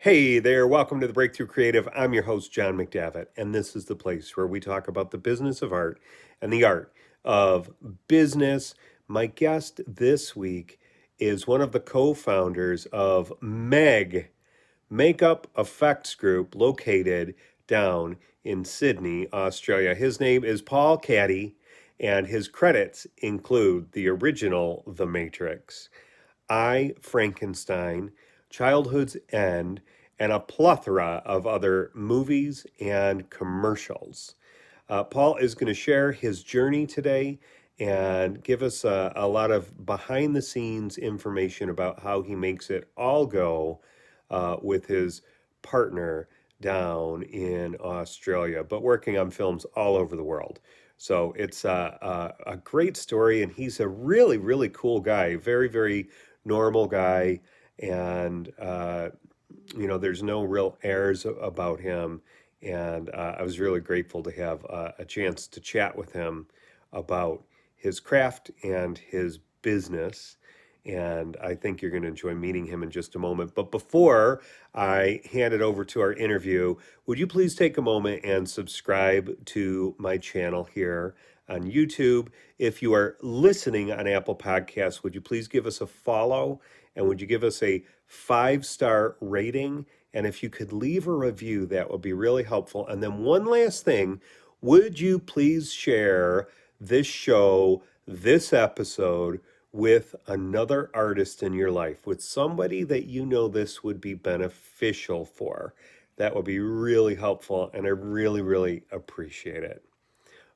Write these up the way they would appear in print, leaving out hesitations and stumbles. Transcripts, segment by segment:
Hey there, welcome to the Breakthrough Creative. I'm your host, John McDavitt, and this is the place where we talk about the business of art and the art of business. My guest this week is one of the co founders of MEG, Makeup Effects Group, located down in Sydney, Australia. His name is Paul Caddy, and his credits include the original The Matrix, Frankenstein, Childhood's End, and a plethora of other movies and commercials. Paul is going to share his journey today and give us a lot of behind the scenes information about how he makes it all go with his partner down in Australia, but working on films all over the world. So it's a great story, and he's a really, really cool guy, very, very normal guy, and there's no real airs about him. And I was really grateful to have a chance to chat with him about his craft and his business. And I think you're going to enjoy meeting him in just a moment. But before I hand it over to our interview, would you please take a moment and subscribe to my channel here on YouTube? If you are listening on Apple Podcasts, would you please give us a follow? And would you give us a 5-star rating? And if you could leave a review, that would be really helpful. And then one last thing, would you please share this show, this episode, with another artist in your life, with somebody that you know this would be beneficial for? That would be really helpful, and I really, really appreciate it.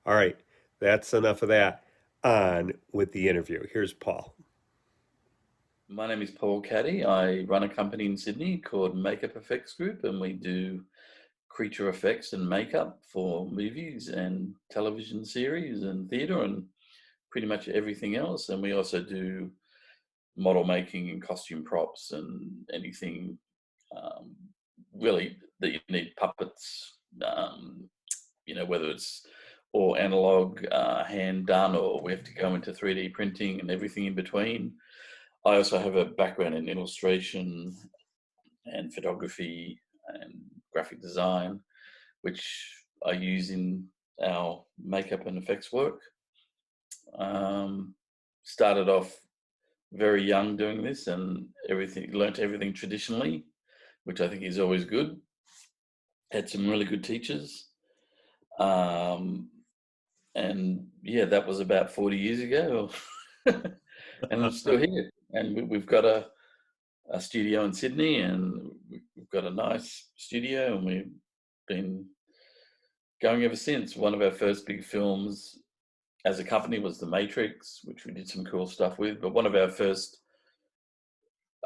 All right, that's enough of that. On with the interview. Here's Paul. My name is Paul Caddy. I run a company in Sydney called Makeup Effects Group, and we do creature effects and makeup for movies and television series and theatre and pretty much everything else. And we also do model making and costume props and anything um, really that you need puppets, whether it's all analog, hand done, or we have to go into 3D printing and everything in between. I also have a background in illustration and photography and graphic design, which I use in our makeup and effects work. Started off very young doing this and learnt everything traditionally, which I think is always good. Had some really good teachers. And yeah, that was about 40 years ago. And I'm still here. And we've got a studio in Sydney, and we've got a nice studio, and we've been going ever since. One of our first big films as a company was The Matrix, which we did some cool stuff with. But one of our first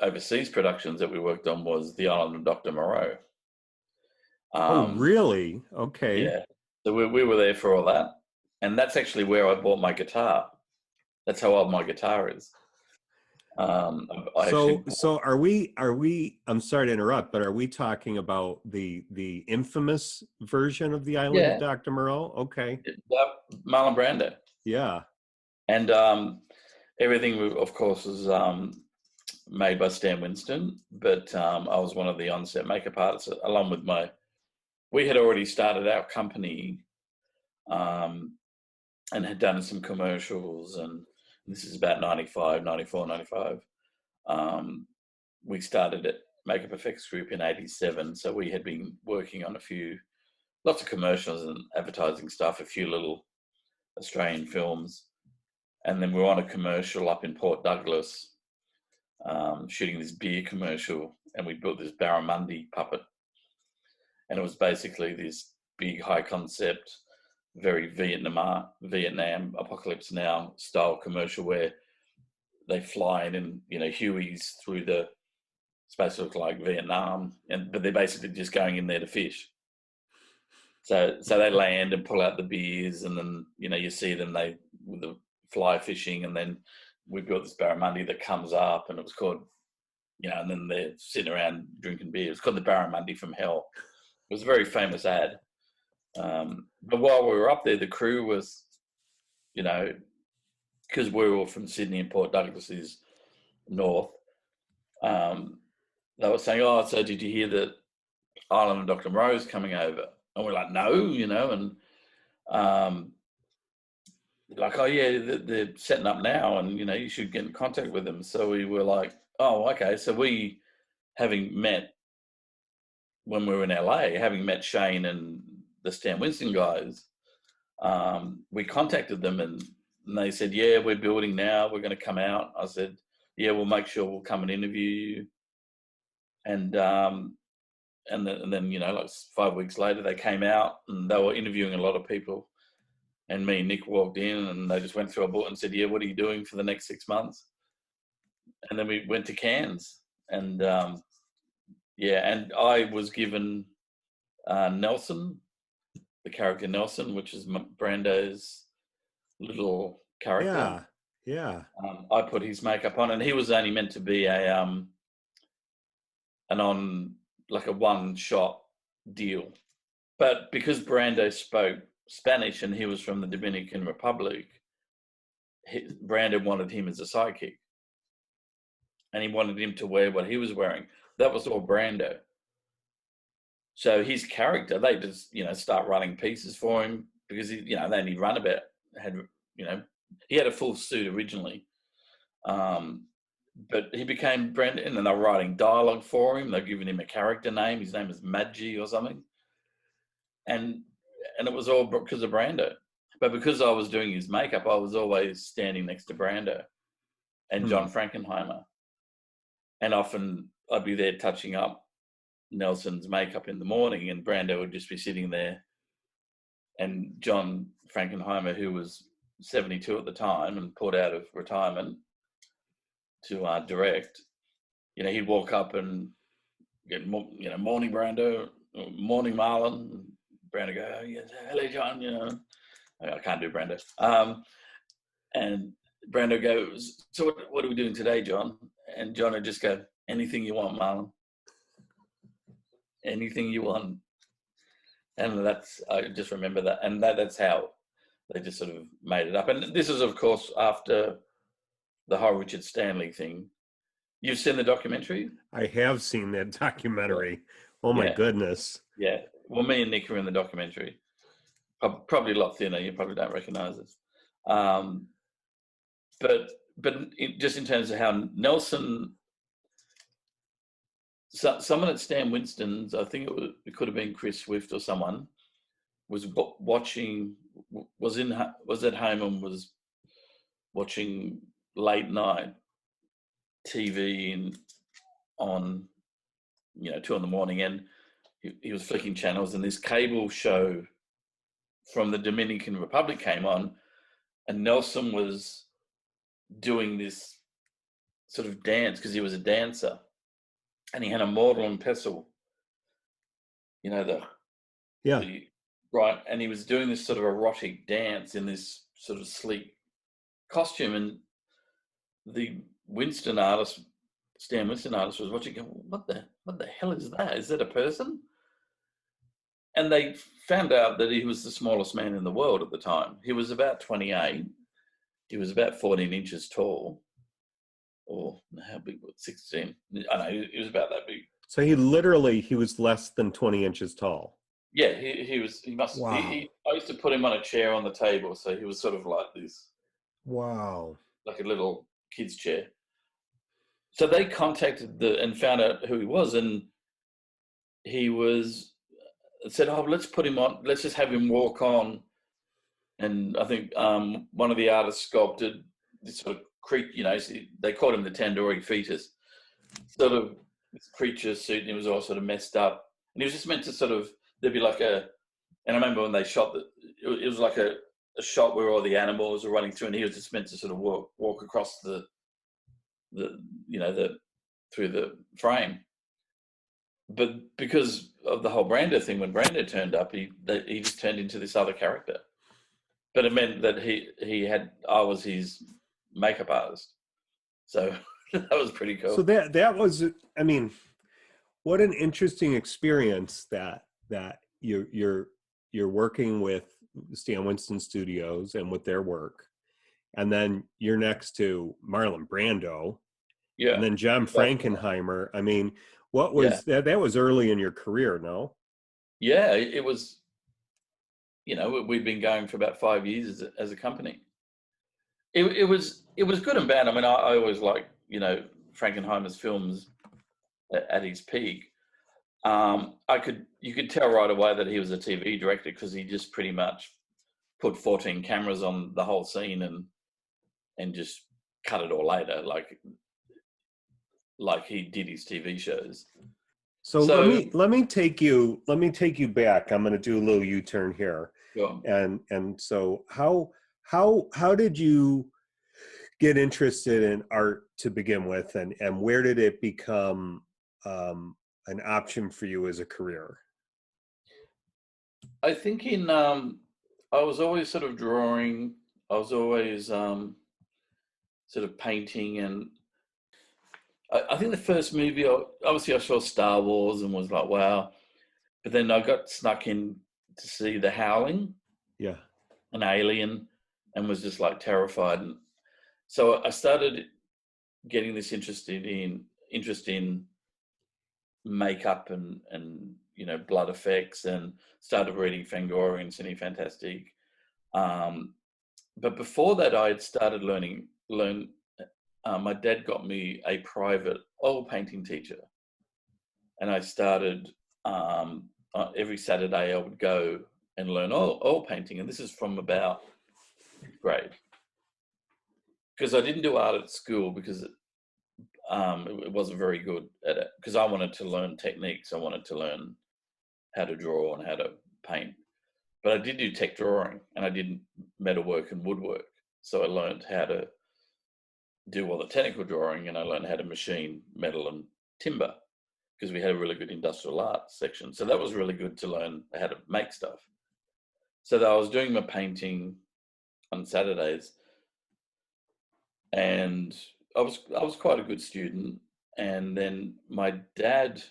overseas productions that we worked on was The Island of Dr. Moreau. Oh, really? Okay. Yeah. So we were there for all that. And that's actually where I bought my guitar. That's how old my guitar is. So are we, I'm sorry to interrupt, but are we talking about the infamous version of the Island of Yeah, Dr. Moreau? Okay. Marlon Brando. Yeah. And everything, of course, was made by Stan Winston, but I was one of the on-set makeup artists, along with we had already started our company and had done some commercials, and this is about 95, 94, 95. We started at Makeup Effects Group in 87, so we had been working on lots of commercials and advertising stuff, a few little Australian films. And then we were on a commercial up in Port Douglas, shooting this beer commercial, and we built this barramundi puppet. And it was basically this big, high concept, very Vietnam Apocalypse Now style commercial where they fly in and, Hueys through the space look like Vietnam, but they're basically just going in there to fish. So they land and pull out the beers, and then, you see them, with the fly fishing, and then we built this barramundi that comes up, and it was called, and then they're sitting around drinking beer. It was called the Barramundi from Hell. It was a very famous ad. But while we were up there, the crew was, because we're all from Sydney and Port Douglas is north, they were saying, "Oh, so did you hear that Island and Dr. Moreau's coming over?" And we're like, "No," and um, like, "Oh yeah, they're setting up now, and you should get in contact with them." So we were like, "Oh, okay." So we, having met when we were in LA, having met Shane and the Stan Winston guys, we contacted them and they said, "Yeah, we're building now. We're going to come out." I said, "Yeah, we'll make sure we'll come and interview you." And then like 5 weeks later, they came out and they were interviewing a lot of people. And me and Nick walked in and they just went through our book and said, "Yeah, what are you doing for the next 6 months?" And then we went to Cairns and and I was given Nelson, the character Nelson, which is Brando's little character. Yeah, yeah. I put his makeup on, and he was only meant to be like a one-shot deal. But because Brando spoke Spanish and he was from the Dominican Republic, Brando wanted him as a sidekick, and he wanted him to wear what he was wearing. That was all Brando. So his character, they just start running pieces for him because they only run about he had a full suit originally, but he became Brando, and then they're writing dialogue for him. They're giving him a character name. His name is Maggi or something, and it was all because of Brando. But because I was doing his makeup, I was always standing next to Brando and John Frankenheimer, and often I'd be there touching up Nelson's makeup in the morning, and Brando would just be sitting there. And John Frankenheimer, who was 72 at the time and pulled out of retirement to direct, he'd walk up and get, "Morning, Brando, morning, Marlon." Brando go, "Oh, yes, hello, John." I can't do Brando. And Brando goes, "So what are we doing today, John?" And John would just go, "Anything you want, Marlon. Anything you want." And I just remember that. And that's how they just sort of made it up. And this is, of course, after the whole Richard Stanley thing. You've seen the documentary? I have seen that documentary. Oh my Yeah. goodness. Yeah. Well, me and Nick are in the documentary. Probably a lot thinner. You probably don't recognize us. But just in terms of how Nelson, someone at Stan Winston's, I think it could have been Chris Swift or someone, was watching, was at home and was watching late night TV on 2 a.m, and he was flicking channels, and this cable show from the Dominican Republic came on, and Nelson was doing this sort of dance because he was a dancer, and he had a mortal and pestle, Yeah. right, and he was doing this sort of erotic dance in this sort of sleek costume, and the Stan Winston artist was watching, going, what the hell is that? Is that a person? And they found out that he was the smallest man in the world at the time. He was about 28. He was about 14 inches tall. Or how big was 16? I know, he was about that big. So he was less than 20 inches tall. Yeah, he must. Wow. I used to put him on a chair on the table, so he was sort of like this. Wow. Like a little kid's chair. So they contacted and found out who he was, and he said, "Oh, let's put him on. Let's just have him walk on." And I think one of the artists sculpted this sort of creature. They called him the tandoori fetus, sort of this creature suit, and he was all sort of messed up. And he was just meant to sort of, there'd be like and I remember when they shot it was like a shot where all the animals were running through, and he was just meant to sort of walk across through the frame. But because of the whole Brando thing, when Brando turned up, he just turned into this other character. But it meant that I was his makeup artist. So that was pretty cool. So that was, I mean, what an interesting experience that you're working with Stan Winston Studios and with their work, and then you're next to Marlon Brando, yeah, and then John Frankenheimer. I mean, What Yeah. was that? That was early in your career, no? Yeah, it was, we'd been going for about 5 years as a company. It was good and bad. I mean, I always liked, Frankenheimer's films at his peak. You could tell right away that he was a TV director because he just pretty much put 14 cameras on the whole scene and just cut it all later, like he did his TV shows. So So, let me take you back. I'm going to do a little U-turn here. sure. And so how did you get interested in art to begin with, and where did it become an option for you as a career? I think I was always sort of drawing. I was always sort of painting, and I think the first movie, obviously, I saw Star Wars and was like, wow. But then I got snuck in to see The Howling, Yeah. an alien, and was just like terrified. And so I started getting this interest in makeup and blood effects, and started reading Fangoria and Cine Fantastique. But before that, I had started learn. My dad got me a private oil painting teacher, and I started every Saturday I would go and learn oil painting, and this is from about 5th grade, because I didn't do art at school because it wasn't very good at it, because I wanted to learn techniques. I wanted to learn how to draw and how to paint. But I did do tech drawing, and I did metalwork and woodwork. So I learned how to do all the technical drawing, and I learned how to machine metal and timber, because we had a really good industrial arts section. So that was really good to learn how to make stuff. So that I was doing my painting on Saturdays, and I was quite a good student. And then my dad,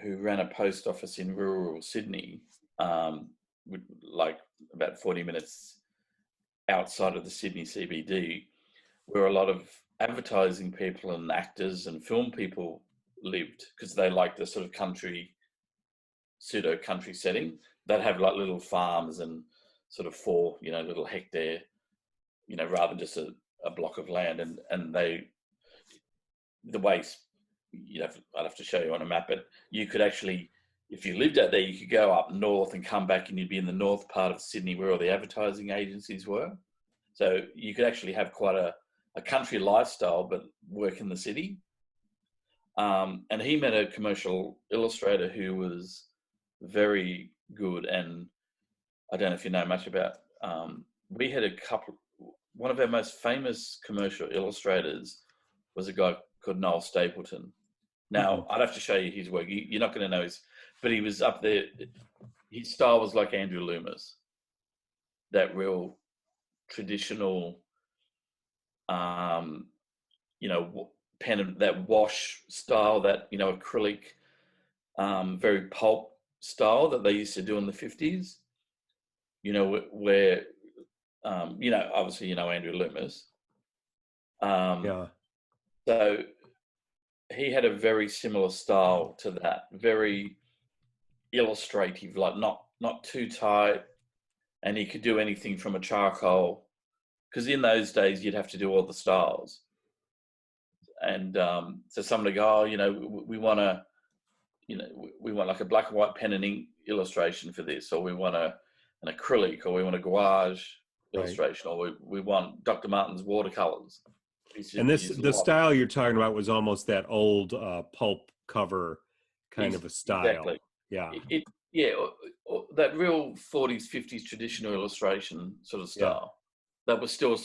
who ran a post office in rural Sydney, like about 40 minutes outside of the Sydney CBD, where a lot of advertising people and actors and film people lived, because they liked the sort of pseudo country setting. They'd have like little farms and sort of 4, little hectare, rather than just a block of land. And the way, I'd have to show you on a map, but you could actually, if you lived out there, you could go up north and come back, and you'd be in the north part of Sydney where all the advertising agencies were. So you could actually have quite a country lifestyle, but work in the city. And he met a commercial illustrator who was very good. And I don't know if you know much about, we had one of our most famous commercial illustrators was a guy called Noel Stapleton. Now, I'd have to show you his work. You're not going to know but he was up there. His style was like Andrew Loomis, that real traditional, pen, that wash style, that, acrylic, very pulp style that they used to do in the 50s, where, obviously, Andrew Loomis. Yeah. So he had a very similar style to that, very illustrative, like not too tight, and he could do anything from a charcoal, because in those days you'd have to do all the styles. And so somebody go, we want like a black and white pen and ink illustration for this, or we want an acrylic, or we want a gouache illustration, or we want Dr. Martin's watercolors. And the style you're talking about was almost that old pulp cover kind of a style. Exactly. Yeah. That real 40s, 50s traditional illustration sort of style. Yeah. That was still it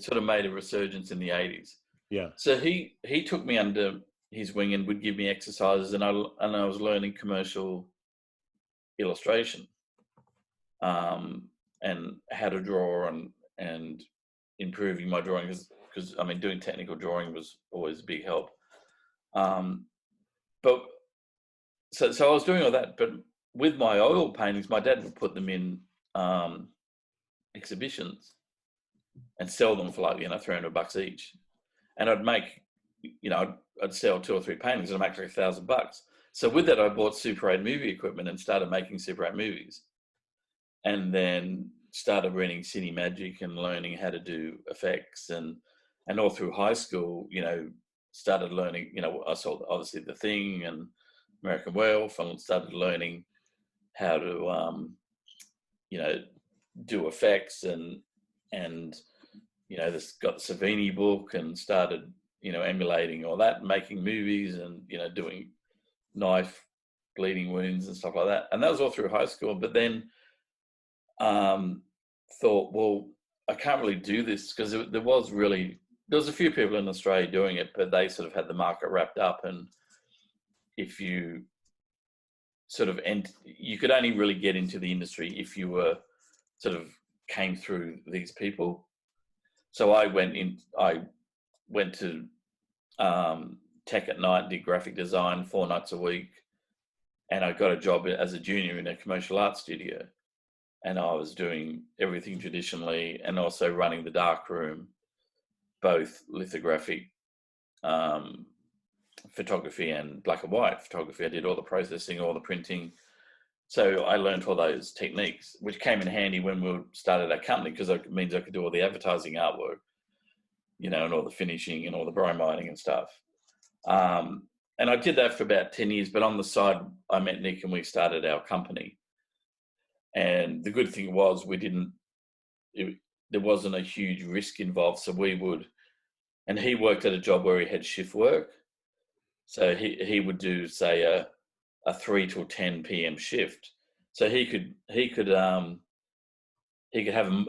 sort of made a resurgence in the 80s. Yeah. So he took me under his wing and would give me exercises, and I was learning commercial illustration, and how to draw and improving my drawing, because doing technical drawing was always a big help. But so I was doing all that, but with my oil paintings, my dad would put them in exhibitions and sell them for like $300 each, and I'd make I'd sell 2 or 3 paintings and I'd make like $1,000. So with that, I bought Super 8 movie equipment and started making Super 8 movies, and then started renting Cine Magic and learning how to do effects, and all through high school, started learning. I saw obviously The Thing and American Werewolf, and started learning how to do effects, and this got the Savini book, and started emulating all that, and making movies, and doing knife bleeding wounds and stuff like that. And that was all through high school. But then thought, well, I can't really do this, because there was a few people in Australia doing it, but they sort of had the market wrapped up, and if you you could only really get into the industry if you were came through these people. So I went to Tech at night, did graphic design 4 nights a week, and I got a job as a junior in a commercial art studio, and I was doing everything traditionally, and also running the dark room, both lithographic photography and black and white photography. I did all the processing, all the printing. So I learned all those techniques, which came in handy when we started our company, because it means I could do all the advertising artwork, and all the finishing and all the bromiding and stuff. And I did that for about 10 years, but on the side, I met Nick and we started our company. And the good thing was there wasn't a huge risk involved. So and he worked at a job where he had shift work. So he would do, say, a 3 till 10 p.m. shift. So he could have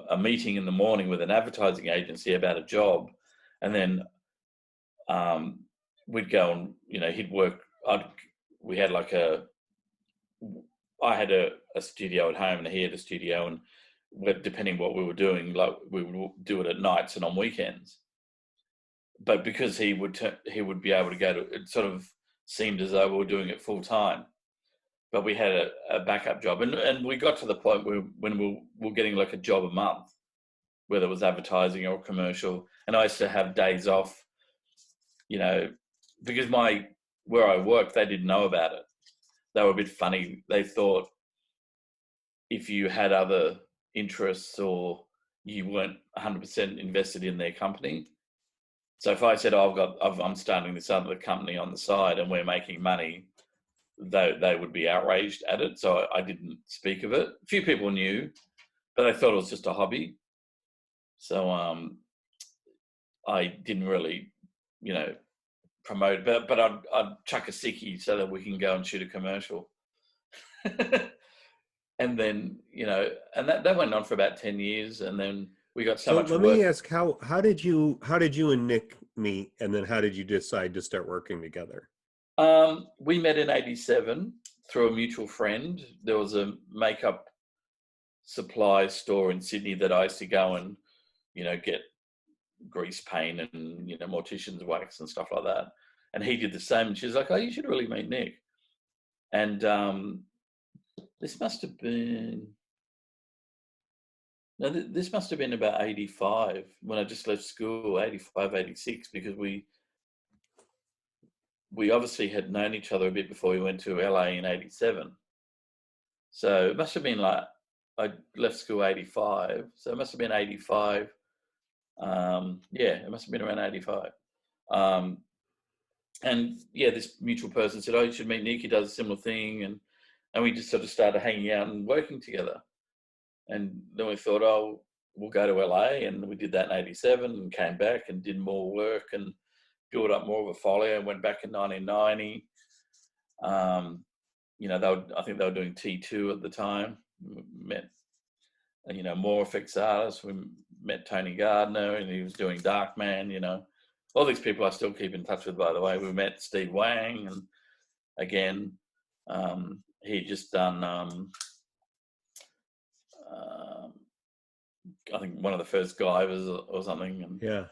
a meeting in the morning with an advertising agency about a job, and then we'd go and he'd work. We had I had a studio at home, and he had a studio, and depending what we were doing, we would do it at nights and on weekends. But because he would be able to go to, it sort of seemed as though we were doing it full time. But we had a backup job, and we got to the point when we were getting like a job a month, whether it was advertising or commercial. And I used to have days off, because where I worked, they didn't know about it. They were a bit funny. They thought if you had other interests or you weren't 100% invested in their company. So if I said, I'm starting this other company on the side and we're making money, they would be outraged at it. So I didn't speak of it. A few people knew, but they thought it was just a hobby. So I didn't really, promote it, but I'd chuck a sickie so that we can go and shoot a commercial. And then, and that went on for about 10 years. And then we got so much work. Let me ask, how did you and Nick meet, and then how did you decide to start working together? We met in 87 through a mutual friend. There was a makeup supply store in Sydney that I used to go and, get grease paint and, mortician's wax and stuff like that. And he did the same. And she's like, oh, you should really meet Nick. And this must have been about 85 when I just left school, 85, 86, because we obviously had known each other a bit before we went to LA in 87. So it must have been like, I left school 85. So it must have been 85. It must have been around 85. And yeah, this mutual person said, oh, you should meet Nick. He does a similar thing. And we just sort of started hanging out and working together. And then we thought, oh, we'll go to LA. And we did that in 87 and came back and did more work and built up more of a folio, and went back in 1990. I think they were doing T2 at the time. We met, more effects artists. We met Tony Gardner, and he was doing Darkman, all these people I still keep in touch with, by the way. We met Steve Wang, and again, he just done, I think one of the first Guyvers or something. And, yeah.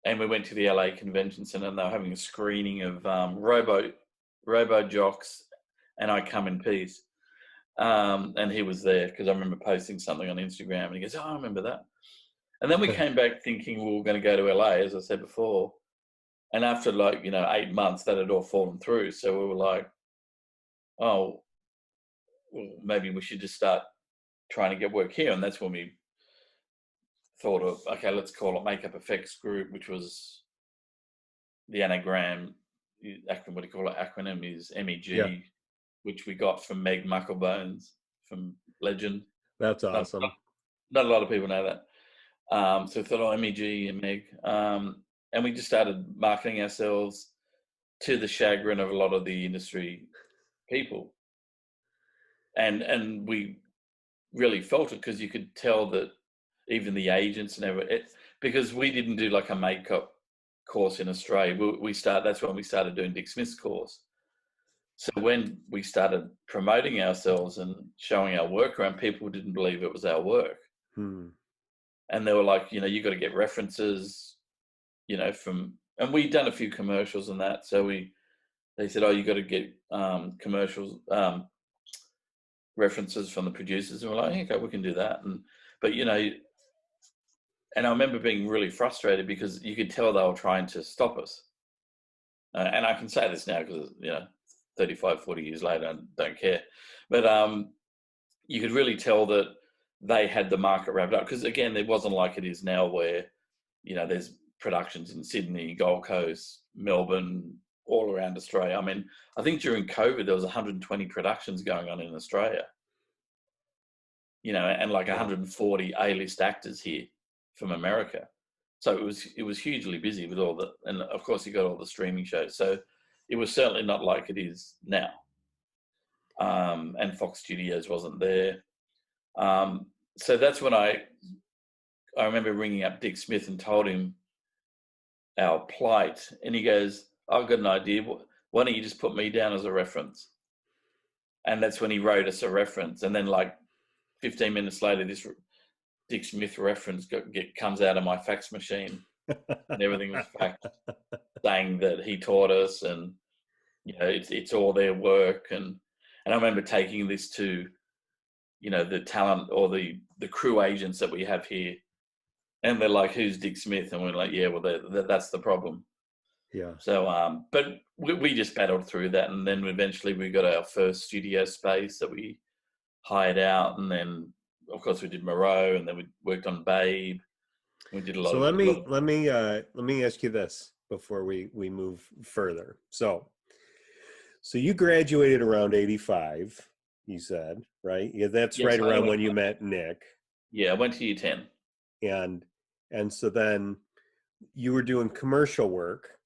And we went to the LA Convention Center, and they were having a screening of Robo Jocks and I Come in Peace. And he was there because I remember posting something on Instagram, and he goes, oh, I remember that. And then we came back thinking we were going to go to LA, as I said before. And after 8 months, that had all fallen through. So we were like, oh, well, maybe we should just start trying to get work here. And that's when we thought of, okay, let's call it Makeup Effects Group, which was the anagram, what do you call it? Acronym is Yeah, MEG, which we got from Meg Mucklebones from Legend. that's Not, awesome. not a lot of people know that. So we thought, oh, MEG and Meg. And we just started marketing ourselves to the chagrin of a lot of the industry people. And we really felt it because you could tell that even the agents and everything, because we didn't do like a makeup course in Australia. That's when we started doing Dick Smith's course. So when we started promoting ourselves and showing our work around, people didn't believe it was our work. Hmm. And they were like, you got to get references, and we'd done a few commercials and that. So they said, oh, you got to get commercials, references from the producers. And we're like, okay, we can do that. But and I remember being really frustrated because you could tell they were trying to stop us. And I can say this now because, 35, 40 years later, I don't care. But you could really tell that they had the market wrapped up. Because, again, it wasn't like it is now where, there's productions in Sydney, Gold Coast, Melbourne, all around Australia. I mean, I think during COVID, there was 120 productions going on in Australia, and like Yeah. 140 A-list actors here from America. So it was hugely busy with and of course you got all the streaming shows. So it was certainly not like it is now. And Fox Studios wasn't there. So that's when I remember ringing up Dick Smith and told him our plight, and he goes, "I've got an idea. Why don't you just put me down as a reference?" And that's when he wrote us a reference. And then like 15 minutes later, this Dick Smith reference comes out of my fax machine, and everything was faxed, saying that he taught us, and it's all their work. And I remember taking this to the talent or the crew agents that we have here, and they're like, "Who's Dick Smith?" And we're like, "Yeah, well, that's the problem." Yeah. So, but we just battled through that, and then eventually we got our first studio space that we hired out, and then of course we did Moreau, and then we worked on Babe. We did a lot So of let me ask you this before we move further. So you graduated around 85, you said, right? Yeah, that's yes, right around when you met Nick. yeah, I went to year 10. And so then you were doing commercial work,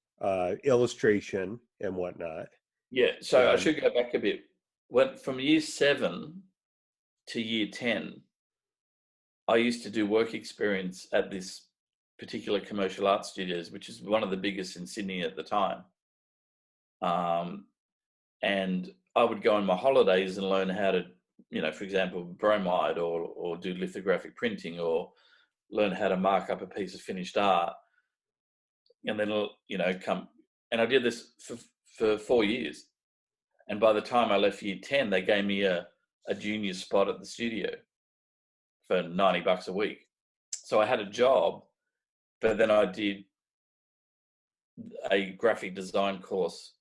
illustration and whatnot. Yeah, so I And should go back a bit. Went from year 7 to year 10. I used to do work experience at this particular commercial art studios, which is one of the biggest in Sydney at the time. And I would go on my holidays and learn how to, for example, bromide or do lithographic printing, or learn how to mark up a piece of finished art. And then, and I did this for 4 years. And by the time I left year 10, they gave me a junior spot at the studio for $90 a week. So I had a job, but then I did a graphic design course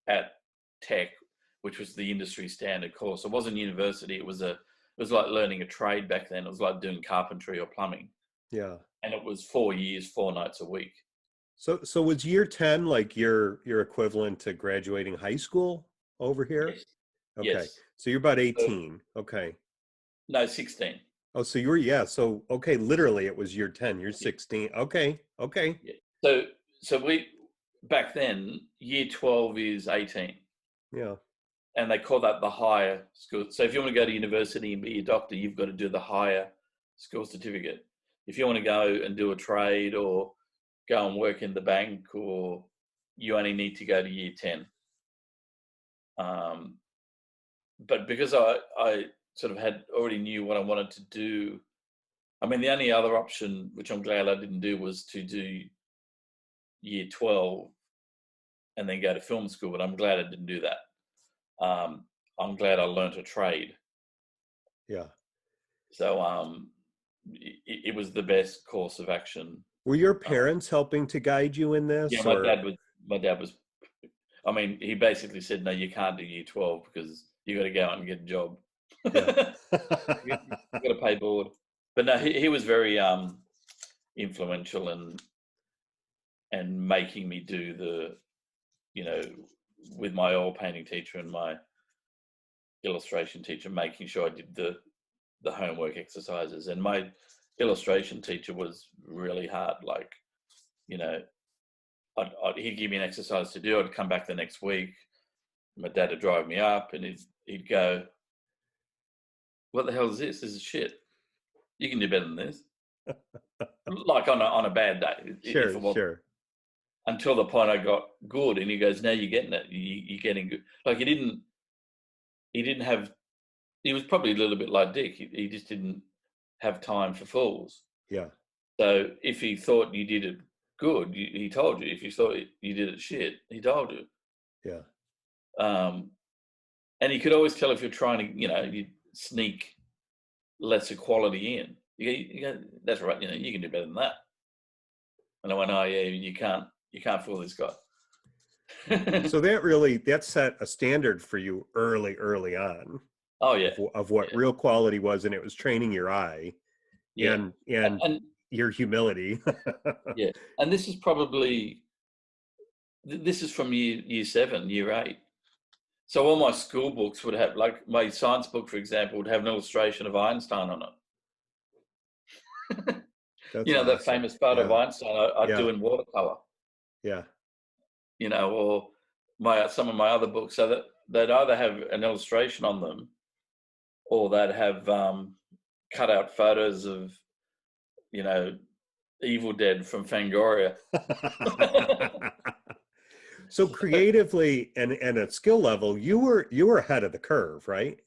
at Tech, which was the industry standard course. It wasn't university. It was like learning a trade back then. It was like doing carpentry or plumbing. yeah. And it was 4 years, 4 nights a week. So was year 10 like your equivalent to graduating high school over here? Yes. Okay. Yes. So you're about So, 18. Okay. no, 16. Oh, so you were, yeah. So, okay. Literally it was year 10. You're Yeah. 16. Okay. Okay. Yeah. So back then, year 12 is 18. Yeah. And they call that the higher school. So if you want to go to university and be a doctor, you've got to do the higher school certificate. If you want to go and do a trade or go and work in the bank, or you only need to go to year 10. But because I sort of had already knew what I wanted to do, I mean, the only other option, which I'm glad I didn't do, was to do year 12 and then go to film school. But I'm glad I didn't do that. I'm glad I learnt a trade. Yeah. So it was the best course of action. Were your Uh, parents helping to guide you in yeah, this, or? my dad was, I mean, he basically said, no, you can't do year 12 because you got to go out and get a job. Yeah. You got to pay board. But no, he was very influential and making me do the, you know, with my oil painting teacher and my illustration teacher, making sure I did the homework exercises. And my illustration teacher was really hard. Like, you know, he'd give me an exercise to do. I'd come back the next week. My dad would drive me up, and he'd go, "What the hell is this? This is shit. You can do better than this." Like on a bad day, if it Sure, wasn't. sure. Until the point I got good, and he goes, "Now you're getting it. You're getting good." Like he didn't have. He was probably a little bit like Dick. He just didn't have time for fools. Yeah, So if he thought you did it good, he told you. If you thought you did it shit, he told you. yeah. Um, and he could always tell if you're trying to, you sneak lesser quality in. You go, that's right. You can do better than that. And I went, oh yeah, you can't fool this guy. So that set a standard for you early on Oh yeah, of what yeah, real quality was, and it was training your eye yeah, and and your humility. yeah. And this is probably this is from year 7, year 8. So all my school books would have, like my science book, for example, would have an illustration of Einstein on it. That's That awesome. famous photo of Yeah, Einstein I yeah, do in watercolor. yeah. Or some of my other books, so that they'd either have an illustration on them, or they'd have cut out photos of Evil Dead from Fangoria. So creatively and at skill level, you were ahead of the curve, right?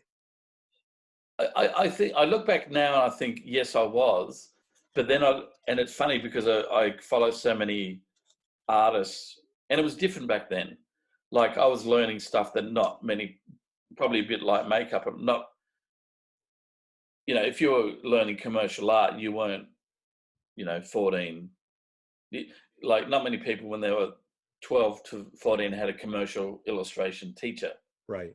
I think I look back now and I think yes, I was, but then and it's funny because I follow so many artists, and it was different back then. Like I was learning stuff that not many, probably a bit like makeup, but not. If you were learning commercial art, you weren't 14. Like not many people when they were 12 to 14 had a commercial illustration teacher Right.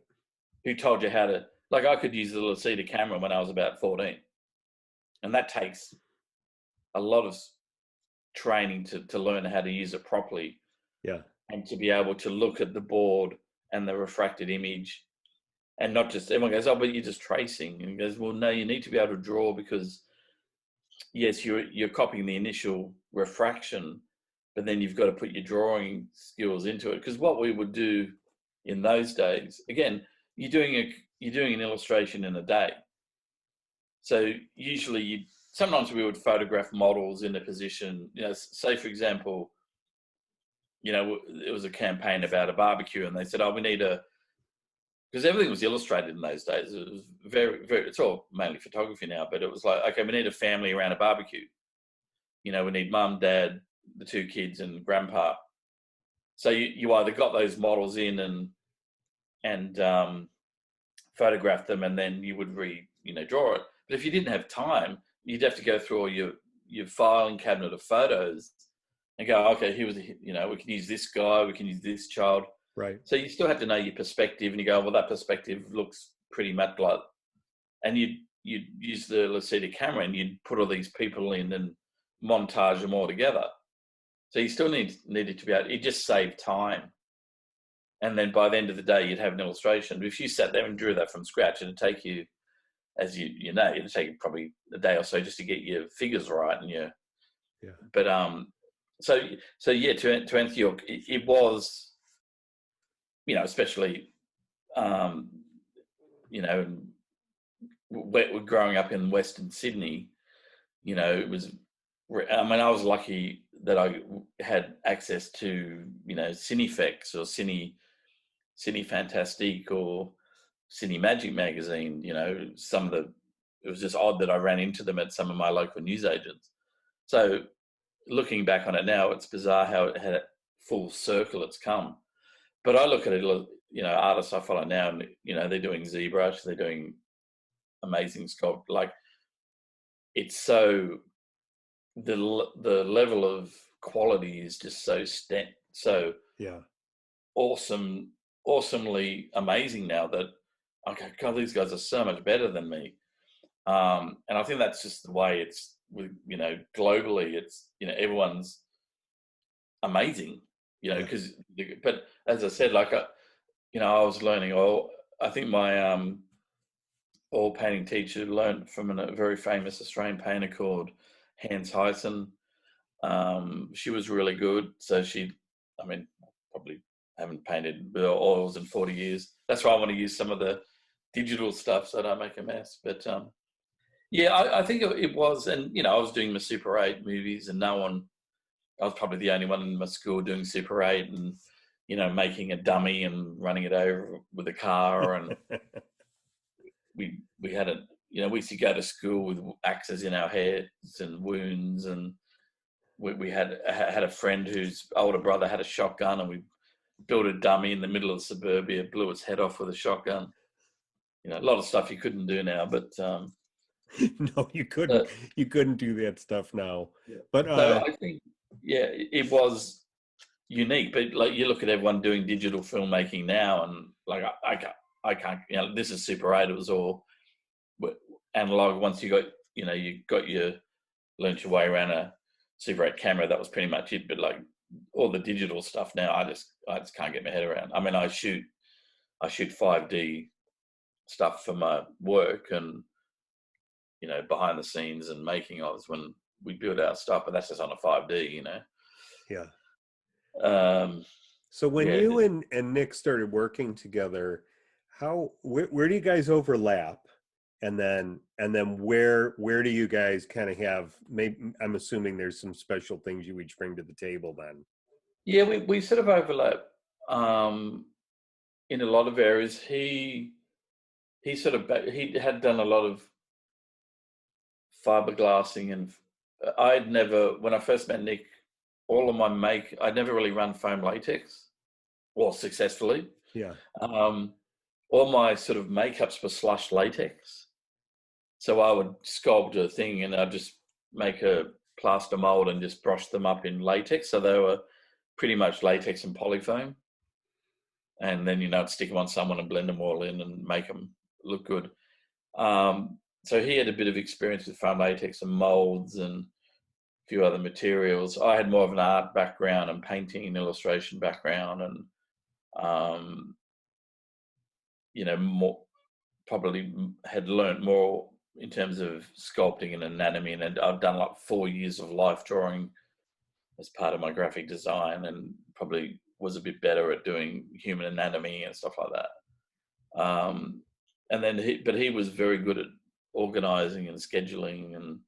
who told you how to. Like I could use the Lucida camera when I was about 14, and that takes a lot of training to learn how to use it properly, Yeah. and to be able to look at the board and the refracted image, and not just everyone goes, oh, but you're just tracing, and he goes, well, no, you need to be able to draw, because yes, you're copying the initial refraction, but then you've got to put your drawing skills into it. Because what we would do in those days, again, you're doing an illustration in a day. So usually sometimes we would photograph models in a position, say for example, it was a campaign about a barbecue, and they said, oh, we need because everything was illustrated in those days. It was very, very, it's all mainly photography now, but it was like, okay, we need a family around a barbecue. We need mum, dad, the 2 kids, and grandpa. So you either got those models in and photographed them, and then you would draw it. But if you didn't have time, you'd have to go through all your filing cabinet of photos and go, okay, here was, we can use this guy, we can use this child. Right. So you still have to know your perspective, and you go, well, that perspective looks pretty much like, and you'd use the Lucida camera, and you'd put all these people in and montage them all together. So you still needed to be able. It just saved time, and then by the end of the day, you'd have an illustration. But if you sat there and drew that from scratch, it'd take you, as it'd take you probably a day or so just to get your figures right and your. Yeah. But so yeah, to answer your, it was. Especially, growing up in Western Sydney, it was, I mean, I was lucky that I had access to, Cinefex or Cine Fantastique or Cine Magic magazine. It was just odd that I ran into them at some of my local newsagents. So looking back on it now, it's bizarre how it had a full circle it's come. But I look at it, artists I follow now, and they're doing ZBrush, they're doing amazing sculpt. Like it's so, the level of quality is just so Yeah. awesomely amazing now that okay, God, these guys are so much better than me. And I think that's just the way it's with, globally, it's, everyone's amazing, Yeah. because, but as I said, like, I was learning, I think my oil painting teacher learned from a very famous Australian painter called Hans Hyson. She was really good. So I mean, probably haven't painted with oils in 40 years. That's why I want to use some of the digital stuff so I don't make a mess. But yeah, I think it was, and I was doing my Super 8 movies, and I was probably the only one in my school doing Super 8, and making a dummy and running it over with a car, and we had we used to go to school with axes in our heads and wounds, and we had a friend whose older brother had a shotgun, and we built a dummy in the middle of suburbia, blew its head off with a shotgun. A lot of stuff you couldn't do now, but No, you couldn't. uh, You couldn't do that stuff now. But so I think, yeah, it was unique. But like, you look at everyone doing digital filmmaking now, and like I can't. This is Super 8. It was all analog. Once you got learnt your way around a Super 8 camera, that was pretty much it. But like all the digital stuff now, I just can't get my head around. I mean, I shoot 5D stuff for my work, and behind the scenes and making of when we build our stuff, but that's just on a 5D. yeah. Um, So when yeah, you and Nick started working together, where do you guys overlap? And then where do you guys kind of have, maybe I'm assuming there's some special things you each bring to the table then. yeah, we sort of overlap in a lot of areas. He had done a lot of fiberglassing, and I'd never, when I first met Nick, all of my I'd never really run foam latex, or successfully. Yeah. Um, all my sort of makeups were slush latex. So I would sculpt a thing, and I'd just make a plaster mold and just brush them up in latex. So they were pretty much latex and polyfoam. And then, I'd stick them on someone and blend them all in and make them look good. So he had a bit of experience with foam latex and molds and a few other materials. I had more of an art background and painting and illustration background, and more probably had learnt more in terms of sculpting and anatomy, and I've done like 4 years of life drawing as part of my graphic design, and probably was a bit better at doing human anatomy and stuff like that. And then he was very good at organizing and scheduling, and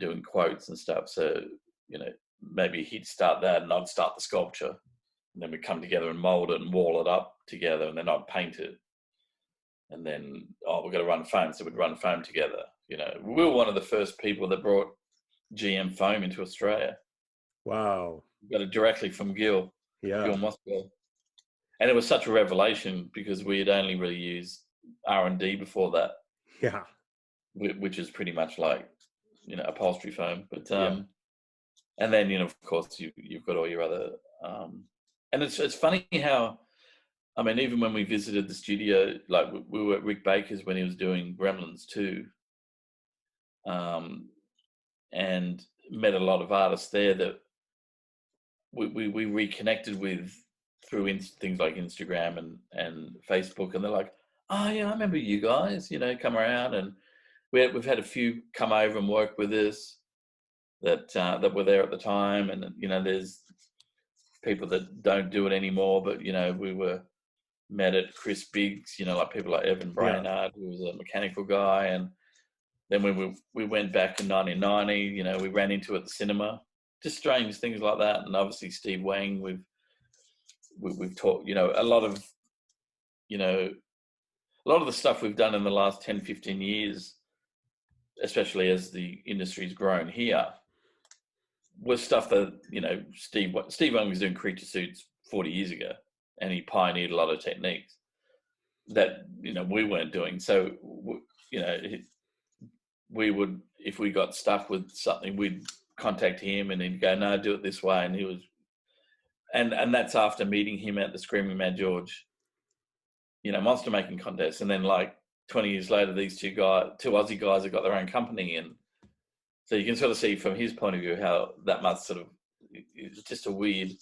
doing quotes and stuff. So maybe he'd start that, and I'd start the sculpture, and then we'd come together and mold it and wall it up together, and then I'd paint it. And then, we're going to run foam, so we'd run foam together. We were one of the first people that brought GM foam into Australia. Wow. We got it directly from Gil Yeah. Moscow. And it was such a revelation because we had only really used R&D before that. Yeah. Which is pretty much like, upholstery foam. But Yeah. and then, of course, you've got all your other, and it's funny how, I mean, even when we visited the studio, like we were at Rick Baker's when he was doing Gremlins 2, and met a lot of artists there that we reconnected with through things like Instagram and Facebook, and they're like, oh yeah, I remember you guys, come around, and we've had a few come over and work with us that were there at the time, and there's people that don't do it anymore, but we were met at Chris Biggs, like people like Evan Brainard, who was a mechanical guy, and then when we went back in 1990, we ran into at the cinema, just strange things like that, and obviously Steve Wang, we've talked, a lot of the stuff we've done in the last 10, 15 years, especially as the industry's grown here, was stuff that Steve Wang was doing creature suits 40 years ago, and he pioneered a lot of techniques that we weren't doing. So we would, if we got stuck with something, we'd contact him and he'd go, no, do it this way. And he was, and that's after meeting him at the Screaming Mad George, monster making contest. And then like 20 years later, these two Aussie guys have got their own company. And so you can sort of see from his point of view how that must sort of, it's just a weird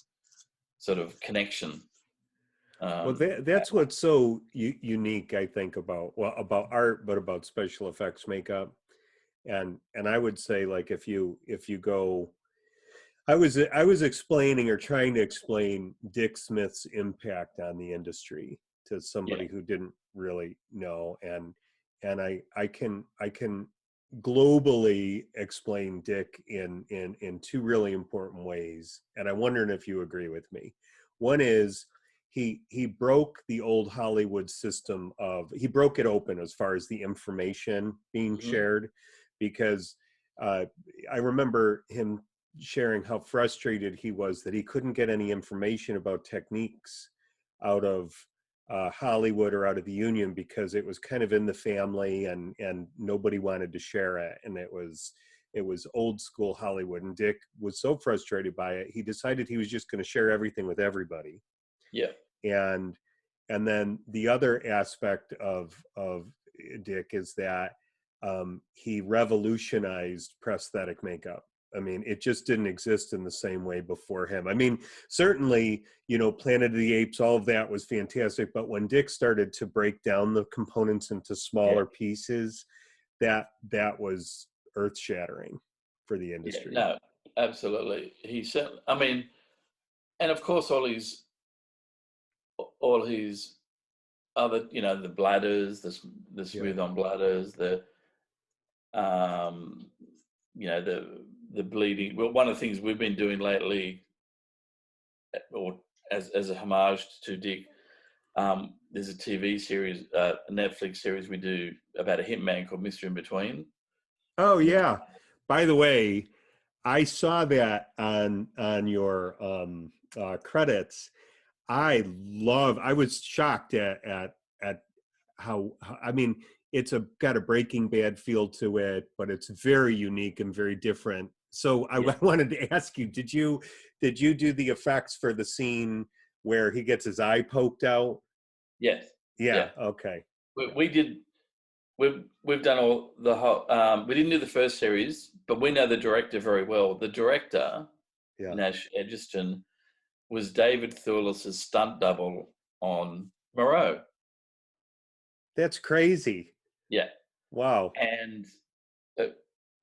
sort of connection. Well, that's what's so unique, I think, about art, but about special effects makeup. And I would say, like, if you go, I was explaining or trying to explain Dick Smith's impact on the industry to somebody who didn't really know, and I can globally explain Dick in two really important ways, and I'm wondering if you agree with me. One is he broke the old Hollywood system he broke it open as far as the information being shared, because I remember him sharing how frustrated he was that he couldn't get any information about techniques out of Hollywood or out of the union, because it was kind of in the family and nobody wanted to share it, and it was old school Hollywood. And Dick was so frustrated by it, he decided he was just going to share everything with everybody. Yeah. And then the other aspect of Dick is that he revolutionized prosthetic makeup. I mean, it just didn't exist in the same way before him. I mean, certainly, Planet of the Apes, all of that was fantastic. But when Dick started to break down the components into smaller pieces, that was earth shattering for the industry. Yeah, no, absolutely. He said, I mean, and of course, all his other, the bladders, the smooth on bladders, the bleeding. Well, one of the things we've been doing lately, or as a homage to Dick, there's a TV series, a Netflix series we do about a hitman called Mr. In Between. Oh yeah. By the way, I saw that on your credits. I was shocked at how, I mean, it's got a Breaking Bad feel to it, but it's very unique and very different. So I wanted to ask you, did you do the effects for the scene where he gets his eye poked out? Yes. Yeah. Okay. We did. We've done all the whole. We didn't do the first series, but we know the director very well. The director, Nash Edgerton, was David Thewlis's stunt double on Moreau. That's crazy. Yeah. Wow. And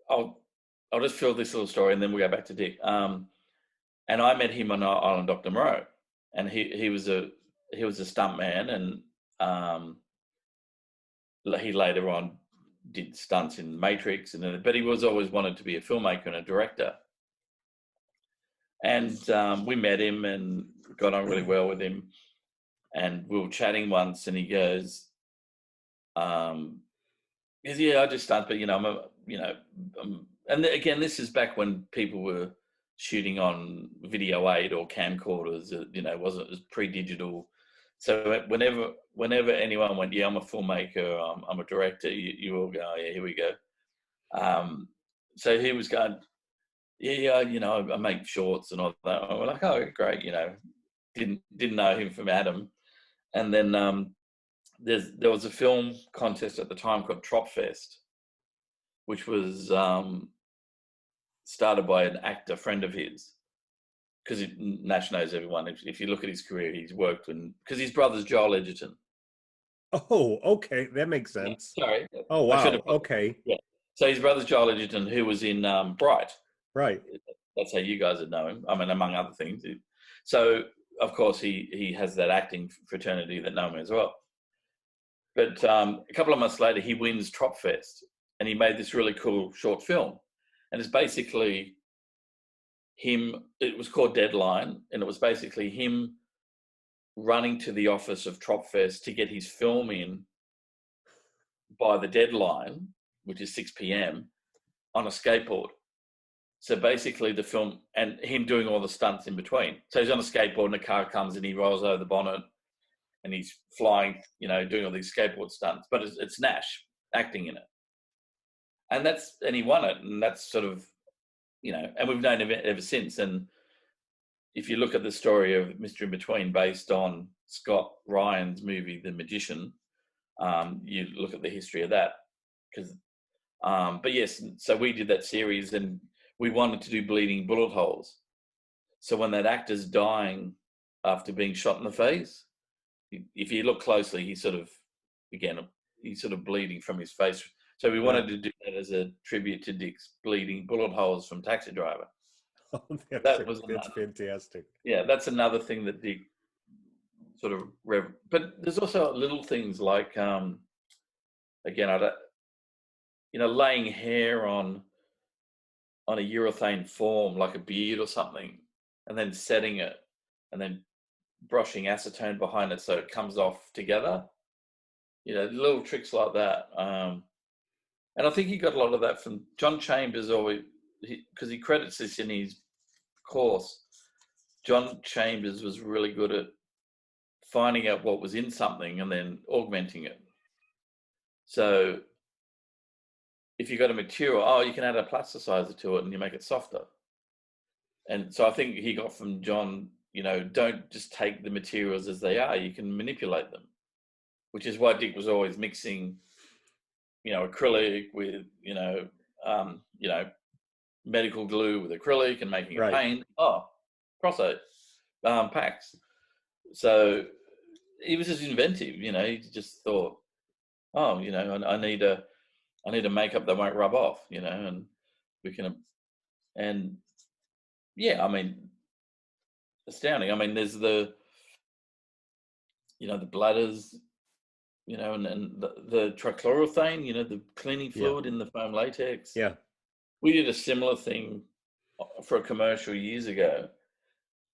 I'll just fill this little story, and then we'll go back to Dick. And I met him on Island Dr. Moreau, and he was a stunt man, and he later on did stunts in Matrix, but he was always wanted to be a filmmaker and a director. And we met him and got on really well with him. And we were chatting once, and he goes, "Yeah, I just stunt, but and again, this is back when people were shooting on video 8 or camcorders. It wasn't as pre-digital. So whenever anyone went, yeah, I'm a filmmaker, I'm a director, you all go, oh, yeah, here we go. So he was going, yeah, I make shorts and all that. And we're like, oh, great, didn't know him from Adam. And then there was a film contest at the time called Tropfest, which was started by an actor friend of his. Because Nash knows everyone. If you look at his career, he's worked because his brother's Joel Edgerton. Oh, okay, that makes sense. Yeah, sorry. Oh, wow. Okay. Yeah. So his brother's Joel Edgerton, who was in Bright. Right. That's how you guys would know him. I mean, among other things. So of course he has that acting fraternity that know him as well. But a couple of months later, he wins Tropfest, and he made this really cool short film, and it's basically him. It was called Deadline, and it was basically him running to the office of Tropfest to get his film in by the deadline, which is 6 p.m. on a skateboard. So basically the film, and him doing all the stunts in between. So he's on a skateboard and a car comes and he rolls over the bonnet and he's flying, doing all these skateboard stunts, but it's Nash acting in it. and he won it, and that's sort of, you know, and we've known him ever since. And if you look at the story of Mr. In Between, based on Scott Ryan's movie The Magician, you look at the history of that. Because, but yes, so we did that series, and we wanted to do bleeding bullet holes. So when that actor's dying after being shot in the face, if you look closely, he's sort of bleeding from his face. So we wanted to do that as a tribute to Dick's bleeding bullet holes from Taxi Driver. Oh, that's fantastic. Yeah, that's another thing that Dick sort of but there's also little things like again, laying hair on a urethane form like a beard or something, and then setting it, and then brushing acetone behind it so it comes off together. You know, little tricks like that. And I think he got a lot of that from John Chambers, because he credits this in his course. John Chambers was really good at finding out what was in something and then augmenting it. So if you got a material, you can add a plasticizer to it and you make it softer. And so I think he got from John, don't just take the materials as they are, you can manipulate them, which is why Dick was always mixing, acrylic with, medical glue with acrylic and making a paint. Prostate packs. So he was just inventive, he just thought, I need a makeup that won't rub off, and we can, and yeah, I mean, astounding. I mean, there's the bladders, and the trichloroethane, the cleaning fluid in the foam latex. Yeah. We did a similar thing for a commercial years ago,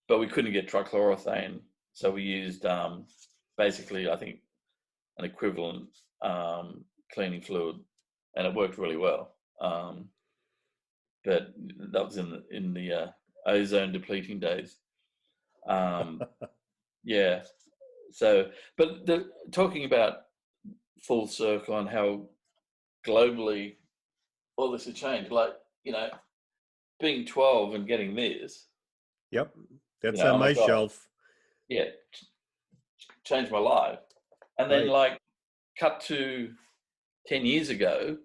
but we couldn't get trichloroethane. So we used basically, I think, an equivalent cleaning fluid, and it worked really well. But that was in the ozone depleting days. Yeah. So, but talking about full circle on how globally all this has changed, like, being 12 and getting this. Yep. That's on my shelf. Yeah. Changed my life. And then like cut to 10 years ago,